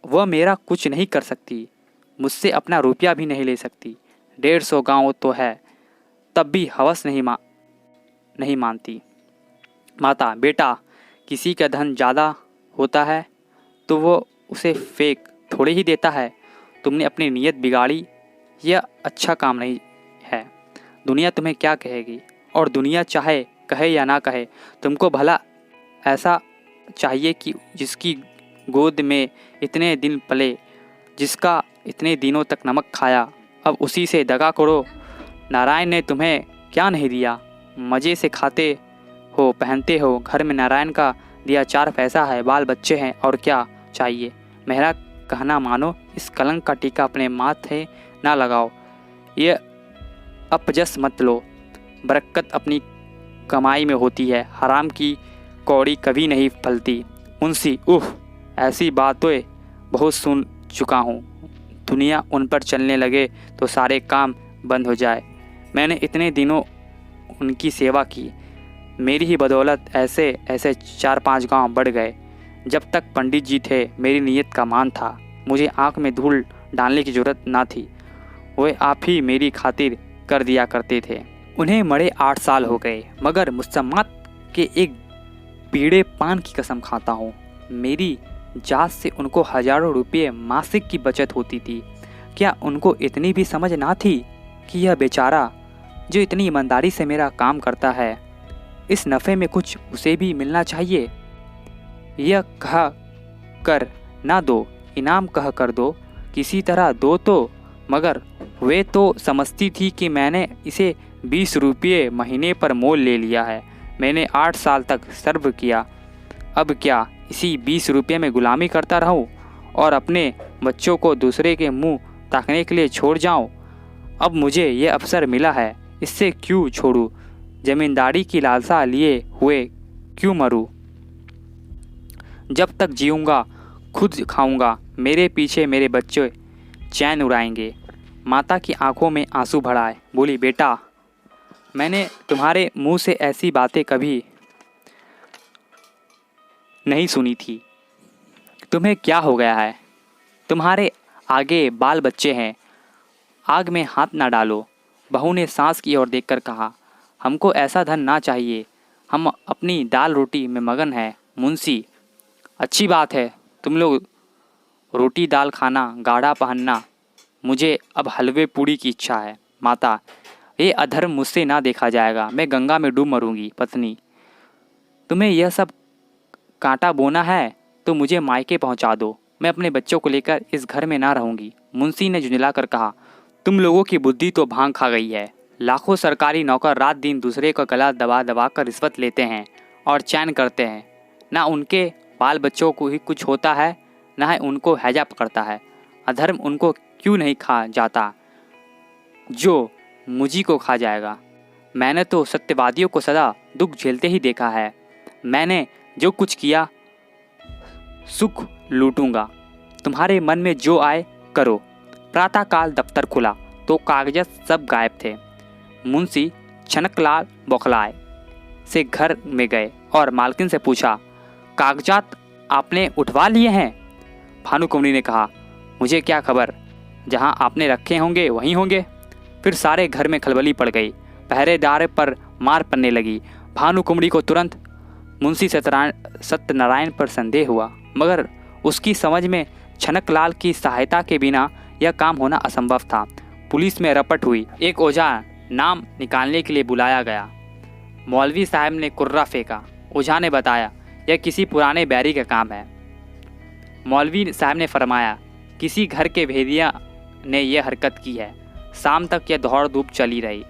वह मेरा कुछ नहीं कर सकती, मुझसे अपना रुपया भी नहीं ले सकती। 150 गांव तो है, तब भी हवस नहीं मानती। माता, बेटा, किसी का धन ज़्यादा होता है तो वो उसे फेंक थोड़े ही देता है। तुमने अपनी नीयत बिगाड़ी, यह अच्छा काम नहीं है। दुनिया तुम्हें क्या कहेगी, और दुनिया चाहे कहे या ना कहे, तुमको भला ऐसा चाहिए कि जिसकी गोद में इतने दिन पले, जिसका इतने दिनों तक नमक खाया, अब उसी से दगा करो। नारायण ने तुम्हें क्या नहीं दिया? मज़े से खाते हो, पहनते हो, घर में नारायण का दिया 4 पैसा है, बाल बच्चे हैं, और क्या चाहिए? मेरा कहना मानो, इस कलंक का टीका अपने माथे ना लगाओ। ये अपजस मत लो। बरकत अपनी कमाई में होती है, हराम की कौड़ी कभी नहीं फलती। मुंशी, ऐसी बातें बहुत सुन चुका हूँ। दुनिया उन पर चलने लगे तो सारे काम बंद हो जाए। मैंने इतने दिनों उनकी सेवा की, मेरी ही बदौलत ऐसे 4-5 गांव बढ़ गए। जब तक पंडित जी थे मेरी नीयत का मान था, मुझे आंख में धूल डालने की जरूरत ना थी। वे आप ही मेरी खातिर कर दिया करते थे। उन्हें मरे 8 साल हो गए, मगर मुसम्मत के एक बीड़े पान की कसम खाता हूँ, मेरी जात से उनको हजारों रुपये मासिक की बचत होती थी। क्या उनको इतनी भी समझ ना थी कि यह बेचारा जो इतनी ईमानदारी से मेरा काम करता है, इस नफ़े में कुछ उसे भी मिलना चाहिए? यह कह कर ना दो, इनाम कह कर दो, किसी तरह दो तो। मगर वे तो समझती थी कि मैंने इसे 20 रुपये महीने पर मोल ले लिया है। मैंने 8 साल तक सर्व किया, अब क्या इसी 20 रुपये में गुलामी करता रहूं और अपने बच्चों को दूसरे के मुंह ताकने के लिए छोड़ जाऊं? अब मुझे ये अवसर मिला है, इससे क्यों छोड़ूं? जमींदारी की लालसा लिए हुए क्यों मरूं? जब तक जीऊँगा खुद खाऊंगा, मेरे पीछे मेरे बच्चे चैन उड़ाएंगे। माता की आंखों में आंसू भर आए, बोली, बेटा, मैंने तुम्हारे मुंह से ऐसी बातें कभी नहीं सुनी थी। तुम्हें क्या हो गया है? तुम्हारे आगे बाल बच्चे हैं, आग में हाथ ना डालो। बहू ने सास की ओर देखकर कहा, हमको ऐसा धन ना चाहिए, हम अपनी दाल रोटी में मगन हैं। मुंशी, अच्छी बात है, तुम लोग रोटी दाल खाना, गाढ़ा पहनना, मुझे अब हलवे पूड़ी की इच्छा है। माता, ये अधर्म मुझसे ना देखा जाएगा, मैं गंगा में डूब मरूंगी। पत्नी, तुम्हें यह सब कांटा बोना है तो मुझे मायके पहुंचा दो, मैं अपने बच्चों को लेकर इस घर में ना रहूंगी। मुंशी ने झुंझला कर कहा, तुम लोगों की बुद्धि तो भांग खा गई है। लाखों सरकारी नौकर रात दिन दूसरे का गला दबा दबा कर रिश्वत लेते हैं और चैन करते हैं। ना उनके बाल बच्चों को ही कुछ होता है, ना ही उनको हैजा पकड़ता है। अधर्म उनको क्यों नहीं खा जाता जो मुझी को खा जाएगा? मैंने तो सत्यवादियों को सदा दुख झेलते ही देखा है। मैंने जो कुछ किया सुख लूटूंगा। तुम्हारे मन में जो आए करो। प्रातःकाल दफ्तर खुला तो कागजात सब गायब थे। मुंशी छनकलाल बौखलाए से घर में गए और मालकिन से पूछा, कागजात आपने उठवा लिए हैं? भानुकुँवरी ने कहा, मुझे क्या खबर, जहां आपने रखे होंगे वहीं होंगे। फिर सारे घर में खलबली पड़ गई। पहरेदार पर मार पड़ने लगी। भानुकुँवरी को तुरंत मुंशी सत्यनारायण पर संदेह हुआ, मगर उसकी समझ में छनकलाल की सहायता के बिना यह काम होना असंभव था। पुलिस में रपट हुई। एक ओझा नाम निकालने के लिए बुलाया गया। मौलवी साहब ने कुर्रा फेंका। ओझा ने बताया, यह किसी पुराने बैरी का काम है। मौलवी साहब ने फरमाया, किसी घर के भेदिया ने यह हरकत की है। शाम तक यह दौड़ धूप चली रही।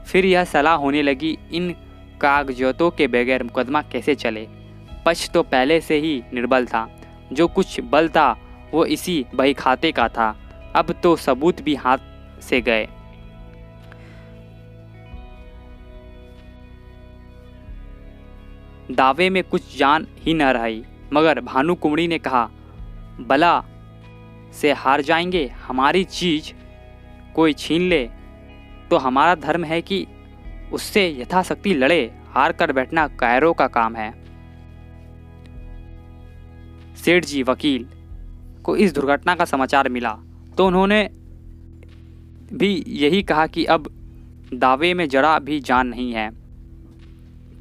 फिर यह सलाह होने लगी, इन कागजातों के बगैर मुकदमा कैसे चले। पक्ष तो पहले से ही निर्बल था। जो कुछ बल था वो इसी बही खाते का था। अब तो सबूत भी हाथ से गए। दावे में कुछ जान ही न रही। मगर भानु कुमरी ने कहा, बला से हार जाएंगे। हमारी चीज कोई छीन ले तो हमारा धर्म है कि उससे यथाशक्ति लड़े। हार कर बैठना कायरों का काम है। सेठ जी वकील को इस दुर्घटना का समाचार मिला तो उन्होंने भी यही कहा कि अब दावे में जरा भी जान नहीं है,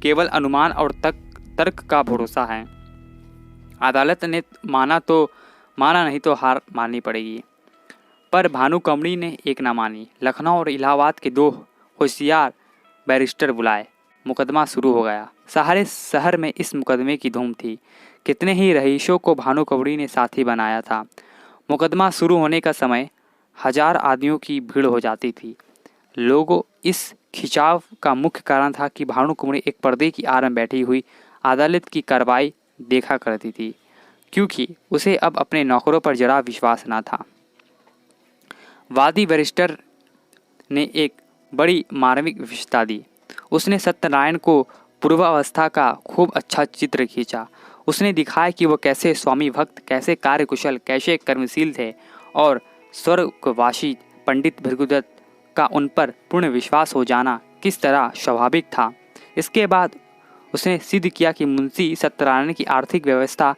केवल अनुमान और तर्क का भरोसा है। अदालत ने माना नहीं तो हार माननी पड़ेगी। पर भानु कुमरी ने एक ना मानी। लखनऊ और इलाहाबाद के 2 होशियार बैरिस्टर बुलाए। मुकदमा शुरू हो गया। सारे शहर में इस मुकदमे की धूम थी। कितने ही रईसों को भानु कुमरी ने साथी बनाया था। मुकदमा शुरू होने का समय 1000 आदमियों की भीड़ हो जाती थी। लोगों इस खिंचाव का मुख्य कारण था कि भानु कुमरी एक पर्दे की आड़ में बैठी हुई अदालत की कार्रवाई देखा करती थी, क्योंकि उसे अब अपने नौकरों पर जरा विश्वास न था। वादी बैरिस्टर ने एक बड़ी मार्मिक विशेषता दी। उसने सत्यनारायण को पूर्वावस्था का खूब अच्छा चित्र खींचा। उसने दिखाया कि वह कैसे स्वामी भक्त, कैसे कार्यकुशल, कैसे कर्मशील थे और स्वर्गवासी पंडित भृगुदत्त का उन पर पूर्ण विश्वास हो जाना किस तरह स्वाभाविक था। इसके बाद उसने सिद्ध किया कि मुंशी सत्यनारायण की आर्थिक व्यवस्था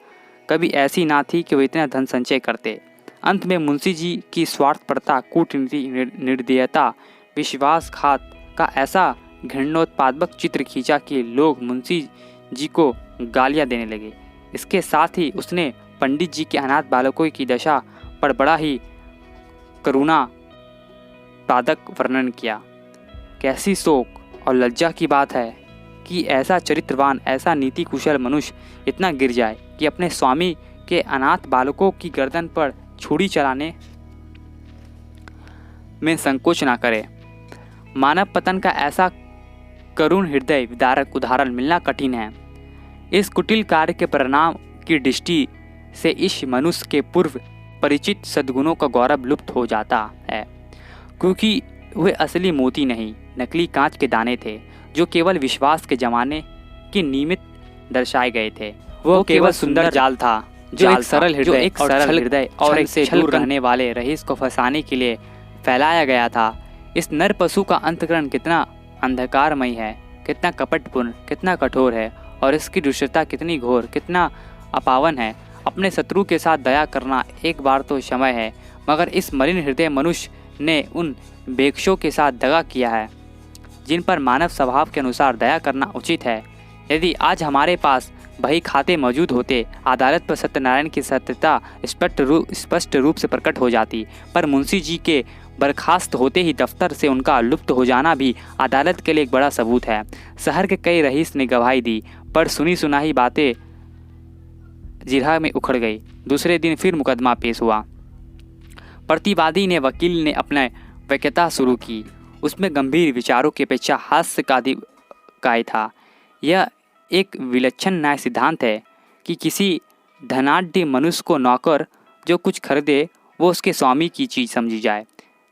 कभी ऐसी ना थी कि वे इतना धन संचय करते। अंत में मुंशी जी की स्वार्थपरता, कूटनीति, निर्दयता, विश्वासघात का ऐसा घृणोत्पादक चित्र खींचा कि लोग मुंशी जी को गालियां देने लगे। इसके साथ ही उसने पंडित जी के अनाथ बालकों की दशा पर बड़ा ही करुणा पादक वर्णन किया। कैसी शोक और लज्जा की बात है कि ऐसा चरित्रवान, ऐसा नीति कुशल मनुष्य इतना गिर जाए कि अपने स्वामी के अनाथ बालकों की गर्दन पर छुरी चलाने में संकोच ना करे। मानव पतन का ऐसा करुण हृदय विदारक उदाहरण मिलना कठिन है। इस कुटिल कार्य के परिणाम की दृष्टि से इस मनुष्य के पूर्व परिचित सद्गुणों का गौरव लुप्त हो जाता है, क्योंकि वे असली मोती नहीं, नकली कांच के दाने थे जो केवल विश्वास के जमाने के निमित्त दर्शाए गए थे। वो केवल सुंदर जाल था जो एक सरल हृदय और एक से दूर रहने वाले रईस को फंसाने के लिए फैलाया गया था। इस नर पशु का अंतःकरण कितना अंधकारमय है, कितना कपटपूर्ण, कितना कठोर है और इसकी दुष्टता कितनी घोर, कितना अपावन है। अपने शत्रु के साथ दया करना एक बार तो क्षम्य है, मगर इस मलिन हृदय मनुष्य ने उन बेक्षों के साथ दगा किया है जिन पर मानव स्वभाव के अनुसार दया करना उचित है। यदि आज हमारे पास बही खाते मौजूद होते, अदालत पर सत्यनारायण की सत्यता स्पष्ट रूप से प्रकट हो जाती। पर मुंशी जी के बर्खास्त होते ही दफ्तर से उनका लुप्त हो जाना भी अदालत के लिए एक बड़ा सबूत है। शहर के कई रईस ने गवाही दी, पर सुनी सुनाई बातें जिरह में उखड़ गई। दूसरे दिन फिर मुकदमा पेश हुआ। प्रतिवादी ने वकील ने अपना वक्तव्य शुरू की। उसमें गंभीर विचारों की अपेक्षा हास्य का अधिक था। यह एक विलक्षण न्याय सिद्धांत है कि किसी धनाढ्य मनुष्य को नौकर जो कुछ खरीदे वो उसके स्वामी की चीज़ समझी जाए।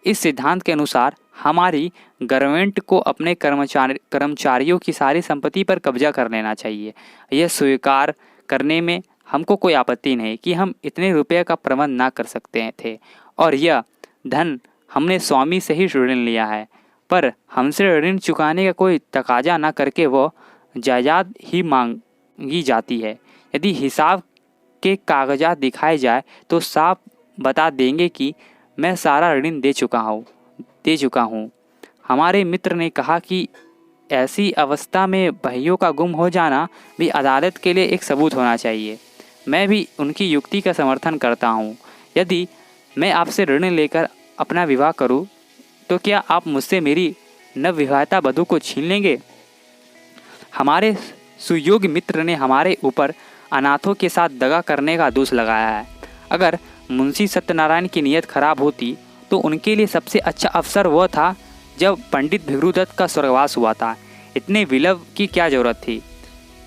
इस सिद्धांत के अनुसार हमारी गवर्नमेंट को अपने कर्मचारियों की सारी संपत्ति पर कब्जा कर लेना चाहिए। यह स्वीकार करने में हमको कोई आपत्ति नहीं कि हम इतने रुपये का प्रबंध ना कर सकते थे और यह धन हमने स्वामी से ही ऋण लिया है, पर हमसे ऋण चुकाने का कोई तकाजा ना करके वो जायदाद ही मांगी जाती है। यदि हिसाब के कागजात दिखाए जाए तो साफ बता देंगे कि मैं सारा ऋण दे चुका हूँ। हमारे मित्र ने कहा कि ऐसी अवस्था में भाइयों का गुम हो जाना भी अदालत के लिए एक सबूत होना चाहिए। मैं भी उनकी युक्ति का समर्थन करता हूँ। यदि मैं आपसे ऋण लेकर अपना विवाह करूँ तो क्या आप मुझसे मेरी नवविवाहिता वधू को छीन लेंगे? हमारे सुयोग्य मित्र ने हमारे ऊपर अनाथों के साथ दगा करने का दोष लगाया है। अगर मुंशी सत्यनारायण की नीयत खराब होती तो उनके लिए सबसे अच्छा अवसर वह था जब पंडित भिगुदत्त का स्वर्गवास हुआ था। इतने विलंब की क्या जरूरत थी?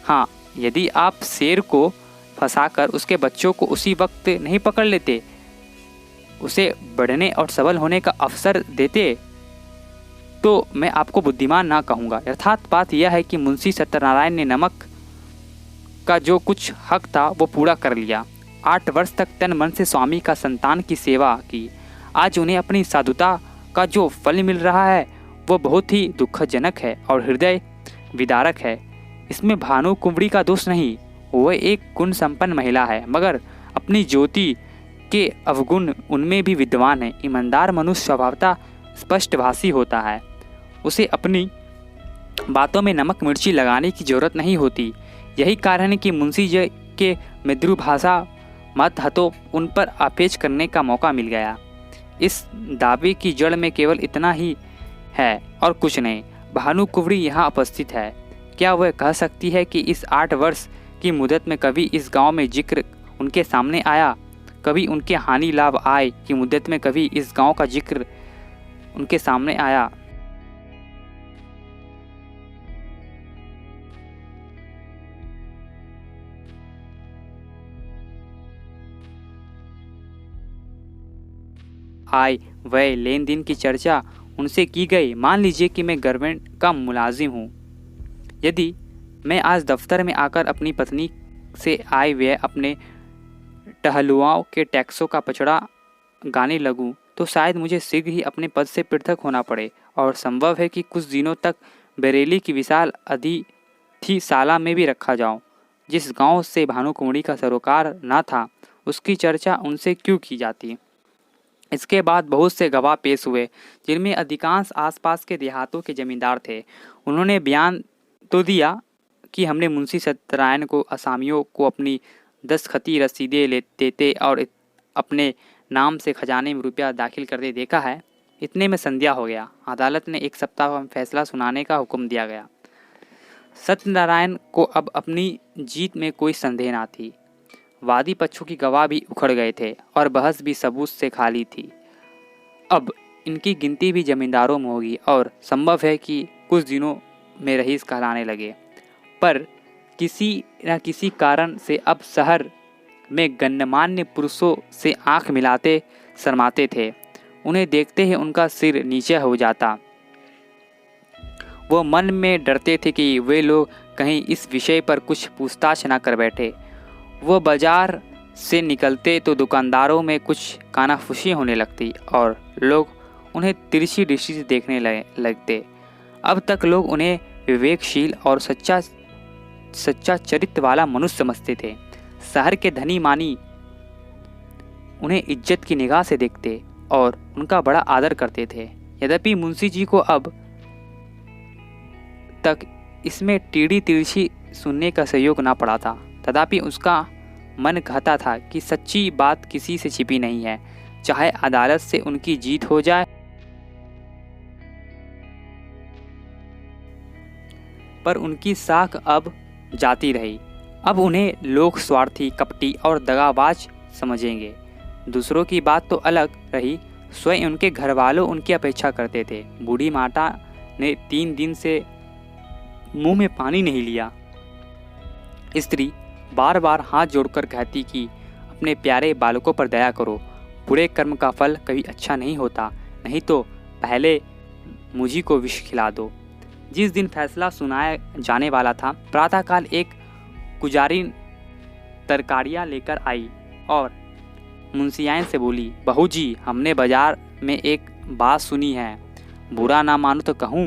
हाँ, यदि आप शेर को फंसाकर उसके बच्चों को उसी वक्त नहीं पकड़ लेते, उसे बढ़ने और सबल होने का अवसर देते, तो मैं आपको बुद्धिमान ना कहूँगा। यथार्थ बात यह है कि मुंशी सत्यनारायण ने नमक का जो कुछ हक था वो पूरा कर लिया। 8 वर्ष तक तन मन से स्वामी का संतान की सेवा की। आज उन्हें अपनी साधुता का जो फल मिल रहा है वो बहुत ही दुखजनक है और हृदय विदारक है। इसमें भानु कुंवरी का दोष नहीं, वह एक गुण संपन्न महिला है, मगर अपनी ज्योति के अवगुण उनमें भी विद्वान है। ईमानदार मनुष्य स्वभावतः स्पष्टभाषी होता है, उसे अपनी बातों में नमक मिर्ची लगाने की जरूरत नहीं होती। यही कारण है कि मुंशी जी के मृदुभाषा मत हतो उन पर आपेच करने का मौका मिल गया। इस दावे की जड़ में केवल इतना ही है और कुछ नहीं। भानु कुंवरी यहाँ उपस्थित है। क्या वह कह सकती है कि इस 8 वर्ष की मुद्दत में कभी इस गांव में जिक्र उनके सामने आया? कभी उनके हानि लाभ आय की मुद्दत में कभी इस गांव का जिक्र उनके सामने आया? आय व्यय लेन देन की चर्चा उनसे की गई। मान लीजिए कि मैं गवर्नमेंट का मुलाजिम हूँ। यदि मैं आज दफ्तर में आकर अपनी पत्नी से आय व्यय अपने टहलुआओं के टैक्सों का पचड़ा गाने लगूं तो शायद मुझे शीघ्र ही अपने पद से पृथक होना पड़े और संभव है कि कुछ दिनों तक बरेली की विशाल अतिथिशाला में भी रखा जाऊं। जिस गांव से भानु कुंवरी का सरोकार न था उसकी चर्चा उनसे क्यों की जाती? इसके बाद बहुत से गवाह पेश हुए जिनमें अधिकांश आसपास के देहातों के जमींदार थे। उन्होंने बयान तो दिया कि हमने मुंशी सत्यनारायण को असामियों को अपनी दस्तखती रसीदें देते और अपने नाम से खजाने में रुपया दाखिल करते देखा है। इतने में संध्या हो गया। अदालत ने 1 सप्ताह में फैसला सुनाने का हुक्म दिया गया। सत्यनारायण को अब अपनी जीत में कोई संदेह न थी। वादी पक्षों की गवाह भी उखड़ गए थे और बहस भी सबूत से खाली थी। अब इनकी गिनती भी जमींदारों में होगी और संभव है कि कुछ दिनों में रईस कहलाने लगे। पर किसी न किसी कारण से अब शहर में गण्यमान्य पुरुषों से आंख मिलाते शर्माते थे। उन्हें देखते ही उनका सिर नीचे हो जाता। वो मन में डरते थे कि वे लोग कहीं इस विषय पर कुछ पूछताछ न कर बैठे। वो बाजार से निकलते तो दुकानदारों में कुछ कानाफूसी होने लगती और लोग उन्हें तिरछी दृष्टि से देखने लगते। अब तक लोग उन्हें विवेकशील और सच्चा चरित्र वाला मनुष्य समझते थे। शहर के धनी मानी उन्हें इज्जत की निगाह से देखते और उनका बड़ा आदर करते थे। यद्यपि मुंशी जी को अब तक इसमें टेढ़ी तिरछी सुनने का सहयोग न पड़ा था, तथापि उसका मन कहता था कि सच्ची बात किसी से छिपी नहीं है, चाहे अदालत से उनकी जीत हो जाए। पर उनकी साख अब जाती रही। अब उन्हें लोग स्वार्थी, कपटी और दगाबाज समझेंगे। दूसरों की बात तो अलग रही, स्वयं उनके घर वालों उनकी अपेक्षा करते थे। बूढ़ी माता ने 3 दिन से मुंह में पानी नहीं लिया। स्त्री बार बार हाथ जोड़कर कहती कि अपने प्यारे बालकों पर दया करो, बुरे कर्म का फल कभी अच्छा नहीं होता, नहीं तो पहले मुझी को विष खिला दो। जिस दिन फैसला सुनाया जाने वाला था, प्रातःकाल एक गुजारी तरकारियां लेकर आई और मुंशियाइन से बोली, बहू जी, हमने बाजार में एक बात सुनी है, बुरा ना मानो तो कहूँ।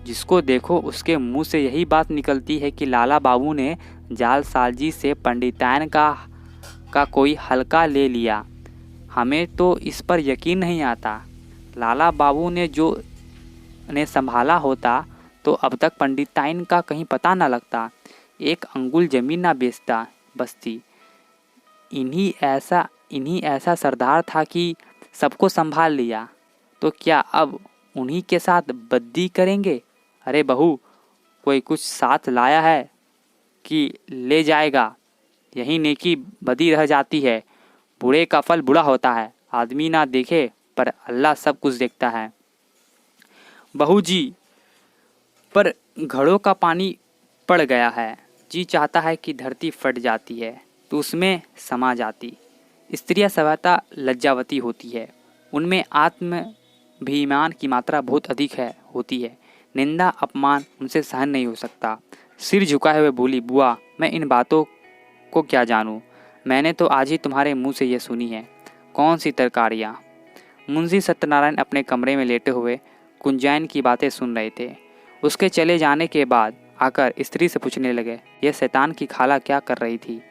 जिसको देखो उसके मुंह से यही बात निकलती है कि लाला बाबू ने जालसाजी से पंडितायन का कोई हल्का ले लिया। हमें तो इस पर यकीन नहीं आता। लाला बाबू ने जो ने संभाला होता तो अब तक पंडिताइन का कहीं पता ना लगता, एक अंगुल जमीन ना बेचता बस्ती। इन्हीं ऐसा सरदार था कि सबको संभाल लिया, तो क्या अब उन्हीं के साथ बद्दी करेंगे? अरे बहू, कोई कुछ साथ लाया है कि ले जाएगा? यही नेकी बदी रह जाती है। बुरे का फल बुरा होता है, आदमी ना देखे पर अल्लाह सब कुछ देखता है। बहू जी, पर घड़ों का पानी पड़ गया है, जी चाहता है कि धरती फट जाती है तो उसमें समा जाती। स्त्रियां स्वतः लज्जावती होती है, उनमें आत्माभिमान की मात्रा बहुत अधिक होती है। निंदा अपमान उनसे सहन नहीं हो सकता। सिर झुकाए हुए बोली, बुआ मैं इन बातों को क्या जानूं, मैंने तो आज ही तुम्हारे मुंह से यह सुनी है। कौन सी तरकारियाँ? मुंशी सत्यनारायण अपने कमरे में लेटे हुए कुंजाइन की बातें सुन रहे थे। उसके चले जाने के बाद आकर स्त्री से पूछने लगे, यह शैतान की खाला क्या कर रही थी?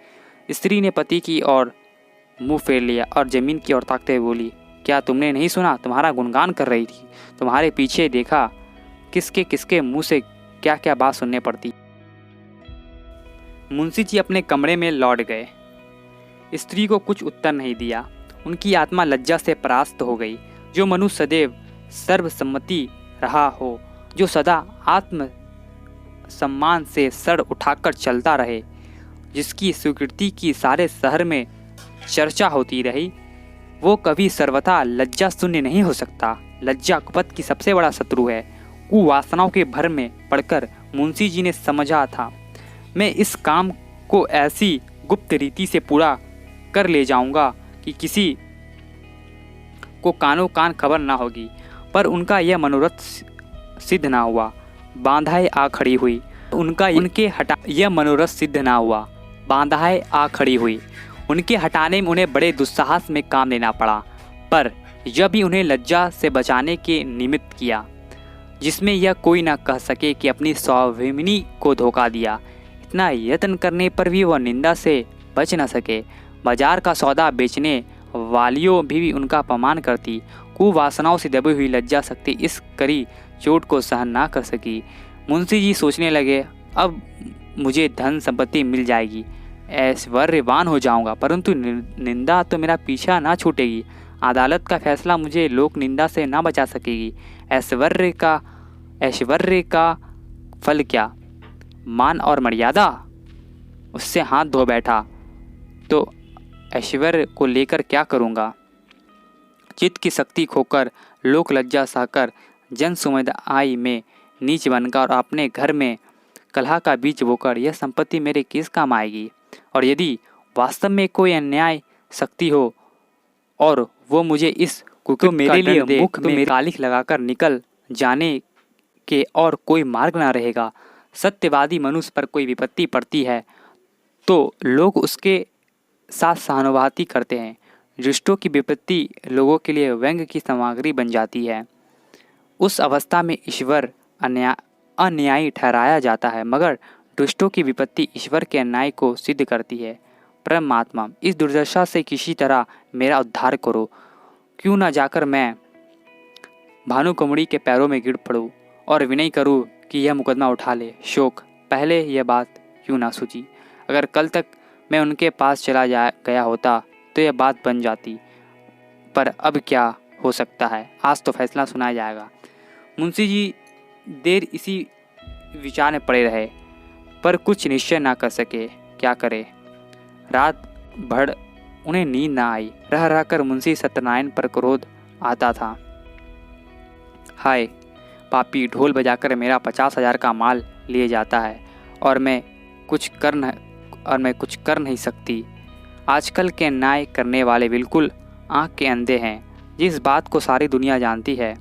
स्त्री ने पति की ओर मुंह फेर लिया और जमीन की ओर ताकते हुए बोली, क्या तुमने नहीं सुना? तुम्हारा गुणगान कर रही थी। तुम्हारे पीछे देखा किसके किसके मुंह से क्या क्या बात सुनने पड़ती। मुंशी जी अपने कमरे में लौट गए। स्त्री को कुछ उत्तर नहीं दिया। उनकी आत्मा लज्जा से परास्त हो गई। जो मनुष्य सदैव सर्वसम्मति रहा हो, जो सदा आत्म सम्मान से सर उठाकर चलता रहे, जिसकी स्वीकृति की सारे शहर में चर्चा होती रही, वो कभी सर्वथा लज्जा शून्य नहीं हो सकता। लज्जा कुपथ की सबसे बड़ा शत्रु है। कुवासनाओं के भर में पड़कर मुंशी जी ने समझा था, मैं इस काम को ऐसी गुप्त रीति से पूरा कर ले जाऊंगा कि किसी को कानों कान खबर ना होगी। पर उनका यह मनोरथ सिद्ध ना हुआ। बाधाएं आ खड़ी हुई। यह मनोरथ सिद्ध ना हुआ। बाधाएं आ खड़ी हुई। उनके हटाने में उन्हें बड़े दुस्साहस में काम लेना पड़ा, पर यह भी उन्हें लज्जा से बचाने के निमित्त किया, जिसमें यह कोई ना कह सके कि अपनी स्वाभिमानी को धोखा दिया। इतना यत्न करने पर भी वह निंदा से बच न सके। बाजार का सौदा बेचने वालियों भी उनका अपमान करती। कुवासनाओं से दबी हुई लज्जा शक्ति इस कड़ी चोट को सहन ना कर सकी। मुंशी जी सोचने लगे, अब मुझे धन संपत्ति मिल जाएगी, ऐश्वर्यवान हो जाऊंगा, परंतु निंदा तो मेरा पीछा ना छूटेगी। अदालत का फैसला मुझे लोक निंदा से ना बचा सकेगी। ऐश्वर्य का फल क्या? मान और मर्यादा। उससे हाथ धो बैठा तो ऐश्वर्य को लेकर क्या करूँगा? चित्त की शक्ति खोकर, लोक लज्जा सहकर, जन समुदाय में नीच बनकर और अपने घर में कलह का बीज बोकर यह संपत्ति मेरे किस काम आएगी? और यदि वास्तव में कोई अन्याय शक्ति हो और वो मुझे इस कुकुट मेरे लिए मुख में कालिख लगाकर निकल जाने के और कोई मार्ग ना रहेगा। सत्यवादी मनुष्य पर कोई विपत्ति पड़ती है तो लोग उसके साथ सहानुभूति करते हैं। दुष्टों की विपत्ति लोगों के लिए व्यंग की सामग्री बन जाती है। उस अवस्था में ईश्वर अन्यायी ठहराया जाता है, मगर दुष्टों की विपत्ति ईश्वर के अन्याय को सिद्ध करती है। परमात्मा, इस दुर्दशा से किसी तरह मेरा उद्धार करो। क्यों न जाकर मैं भानुकुमारी के पैरों में गिर पड़ूं और विनय करूं कि यह मुकदमा उठा ले। शोक, पहले यह बात क्यों ना सूझी? अगर कल तक मैं उनके पास चला गया होता तो यह बात बन जाती, पर अब क्या हो सकता है, आज तो फैसला सुनाया जाएगा। मुंशी जी देर इसी विचार में पड़े रहे, पर कुछ निश्चय ना कर सके। क्या करे? रात भर उन्हें नींद ना आई। रह रहकर मुंशी सत्यनारायण पर क्रोध आता था। हाय पापी, ढोल बजाकर मेरा 50,000 का माल लिए जाता है और मैं कुछ कर नहीं सकती। आजकल के न्याय करने वाले बिल्कुल आँख के अंधे हैं। जिस बात को सारी दुनिया जानती है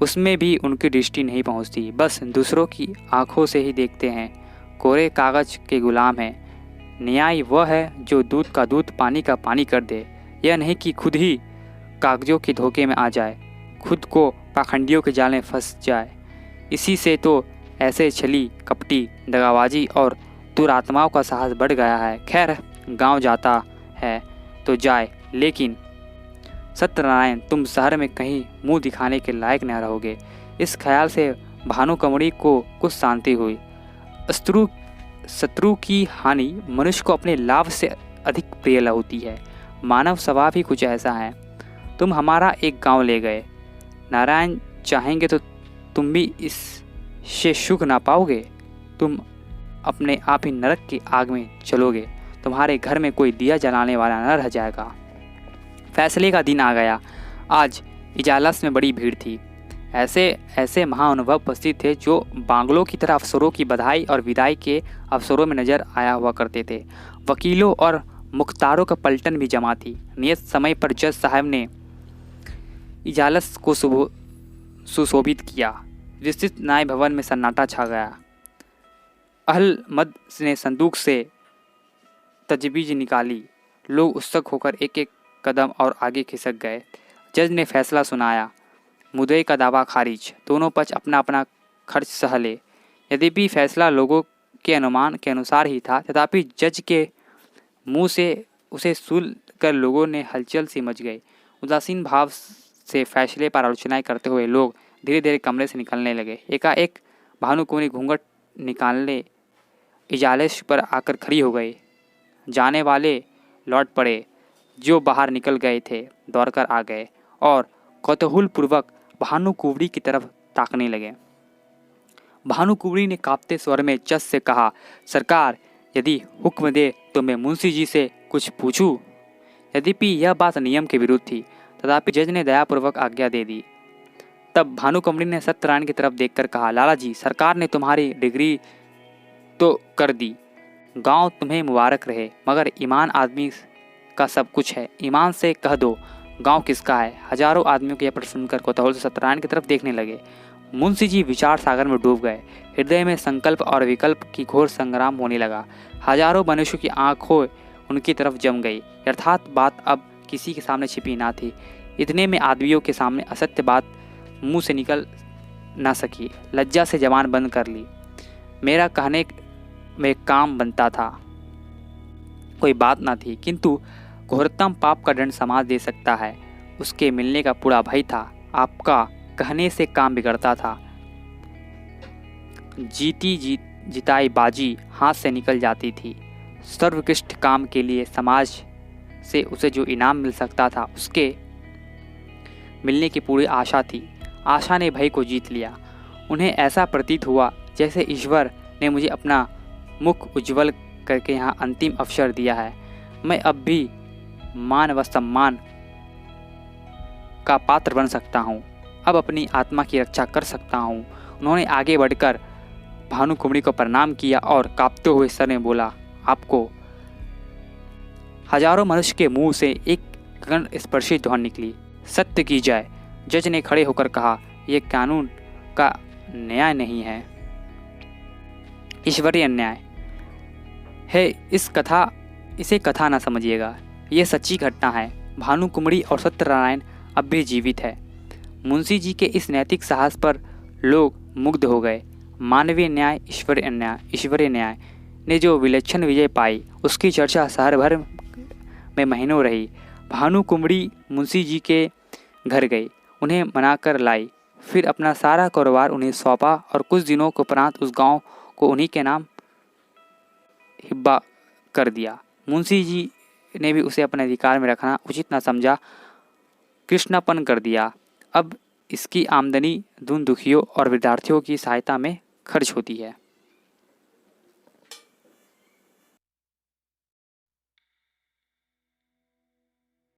उसमें भी उनकी दृष्टि नहीं पहुंचती, बस दूसरों की आंखों से ही देखते हैं। कोरे कागज के गुलाम हैं। न्याय वह है जो दूध का दूध पानी का पानी कर दे, यह नहीं कि खुद ही कागजों के धोखे में आ जाए, खुद को पाखंडियों के जाल में फंस जाए। इसी से तो ऐसे छली कपटी दगाबाजी और दुरात्माओं का साहस बढ़ गया है। खैर, गांव जाता है तो जाए, लेकिन सत्यनारायण तुम शहर में कहीं मुंह दिखाने के लायक न रहोगे। इस ख्याल से भानुकुँवरी को कुछ शांति हुई। शत्रु की हानि मनुष्य को अपने लाभ से अधिक प्रिय होती है। मानव स्वभाव ही कुछ ऐसा है। तुम हमारा एक गांव ले गए, नारायण चाहेंगे तो तुम भी इससे सुख ना पाओगे। तुम अपने आप ही नरक की आग में चलोगे। तुम्हारे घर में कोई दिया जलाने वाला न रह जाएगा। फैसले का दिन आ गया। आज इजालस में बड़ी भीड़ थी। ऐसे महाअनुभव उपस्थित थे जो बांग्लों की तरह अफसरों की बधाई और विदाई के अवसरों में नजर आया हुआ करते थे। वकीलों और मुख्तारों का पलटन भी जमा थी। नियत समय पर जज साहब ने इजालस को सुशोभित किया। विस्तृत न्याय भवन में सन्नाटा छा गया। अहलमद ने संदूक से तजवीज़ निकाली। लोग उत्सुक होकर एक एक कदम और आगे खिसक गए। जज ने फैसला सुनाया। मुद्दई का दावा खारिज। दोनों पक्ष अपना अपना खर्च सह ले। यद्यपि फैसला लोगों के अनुमान के अनुसार ही था, तथापि जज के मुंह से उसे सुन कर लोगों ने हलचल सी मच गई। उदासीन भाव से फैसले पर आलोचनाएं करते हुए लोग धीरे धीरे कमरे से निकलने लगे। एकाएक भानुकुँवरी घूंघट निकालने इजालस पर आकर खड़ी हो गई। जाने वाले लौट पड़े। जो बाहर निकल गए थे दौड़कर आ गए और कौतूहलपूर्वक भानुकुँवरी की तरफ ताकने लगे। भानुकुँवरी ने कांपते स्वर में जज से कहा, सरकार यदि हुक्म दे तो मैं मुंशी जी से कुछ पूछूं। यद्यपि यह बात नियम के विरुद्ध थी, तथापि जज ने दयापूर्वक आज्ञा दे दी। तब भानुकुँवरी ने सत्यनारायण की तरफ देखकर कहा, लाला जी, सरकार ने तुम्हारी डिग्री तो कर दी। गांव तुम्हें मुबारक रहे, मगर ईमान आदमी का सब कुछ है। ईमान से कह दो गांव किसका है। हजारों आदमियों के यह प्रश्न सुनकर कौतूहल से सत्यनारायण की तरफ देखने लगे। मुंशी जी विचार सागर में डूब गए। हृदय में संकल्प और विकल्प की घोर संग्राम होने लगा। हजारों मनुष्यों की आंखों उनकी तरफ जम गई। अर्थात बात अब किसी के सामने छिपी ना थी। इतने में आदमियों के सामने असत्य बात मुंह से निकल ना सकी। लज्जा से जबान बंद कर ली। मेरा कहने में काम बनता था, कोई बात ना थी, किंतु घोरतम पाप का दंड समाज दे सकता है, उसके मिलने का पूरा भय था। आपका कहने से काम बिगड़ता था। जिताई बाजी हाथ से निकल जाती थी। सर्वोत्कृष्ट काम के लिए समाज से उसे जो इनाम मिल सकता था, उसके मिलने की पूरी आशा थी। आशा ने भय को जीत लिया। उन्हें ऐसा प्रतीत हुआ जैसे ईश्वर ने मुझे अपना मुख उज्जवल करके यहाँ अंतिम अवसर दिया है। मैं अब भी मान व सम्मान का पात्र बन सकता हूँ। अब अपनी आत्मा की रक्षा कर सकता हूँ। उन्होंने आगे बढ़कर भानुकुँवरी को प्रणाम किया और कांपते हुए सर में बोला, आपको। हजारों मनुष्य के मुंह से एक गण स्पर्शी ध्वनि निकली, सत्य की जय। जज ने खड़े होकर कहा, यह कानून का न्याय नहीं है, ईश्वरीय अन्याय है। इसे कथा ना समझिएगा, यह सच्ची घटना है। भानुकुँवरी और सत्यनारायण अब भी जीवित है। मुंशी जी के इस नैतिक साहस पर लोग मुग्ध हो गए। मानवीय न्याय, ईश्वरीय न्याय ने जो विलक्षण विजय पाई, उसकी चर्चा शहर भर में महीनों रही। भानुकुँवरी मुंशी जी के घर गई, उन्हें मनाकर लाई, फिर अपना सारा कारोबार उन्हें सौंपा और कुछ दिनों के उपरांत उस गांव को उन्हीं के नाम हिब्बा कर दिया। मुंशी जी ने भी उसे अपने अधिकार में रखना उचित न समझा, कृष्णापन कर दिया। अब इसकी आमदनी दून दुखियों और विद्यार्थियों की सहायता में खर्च होती है।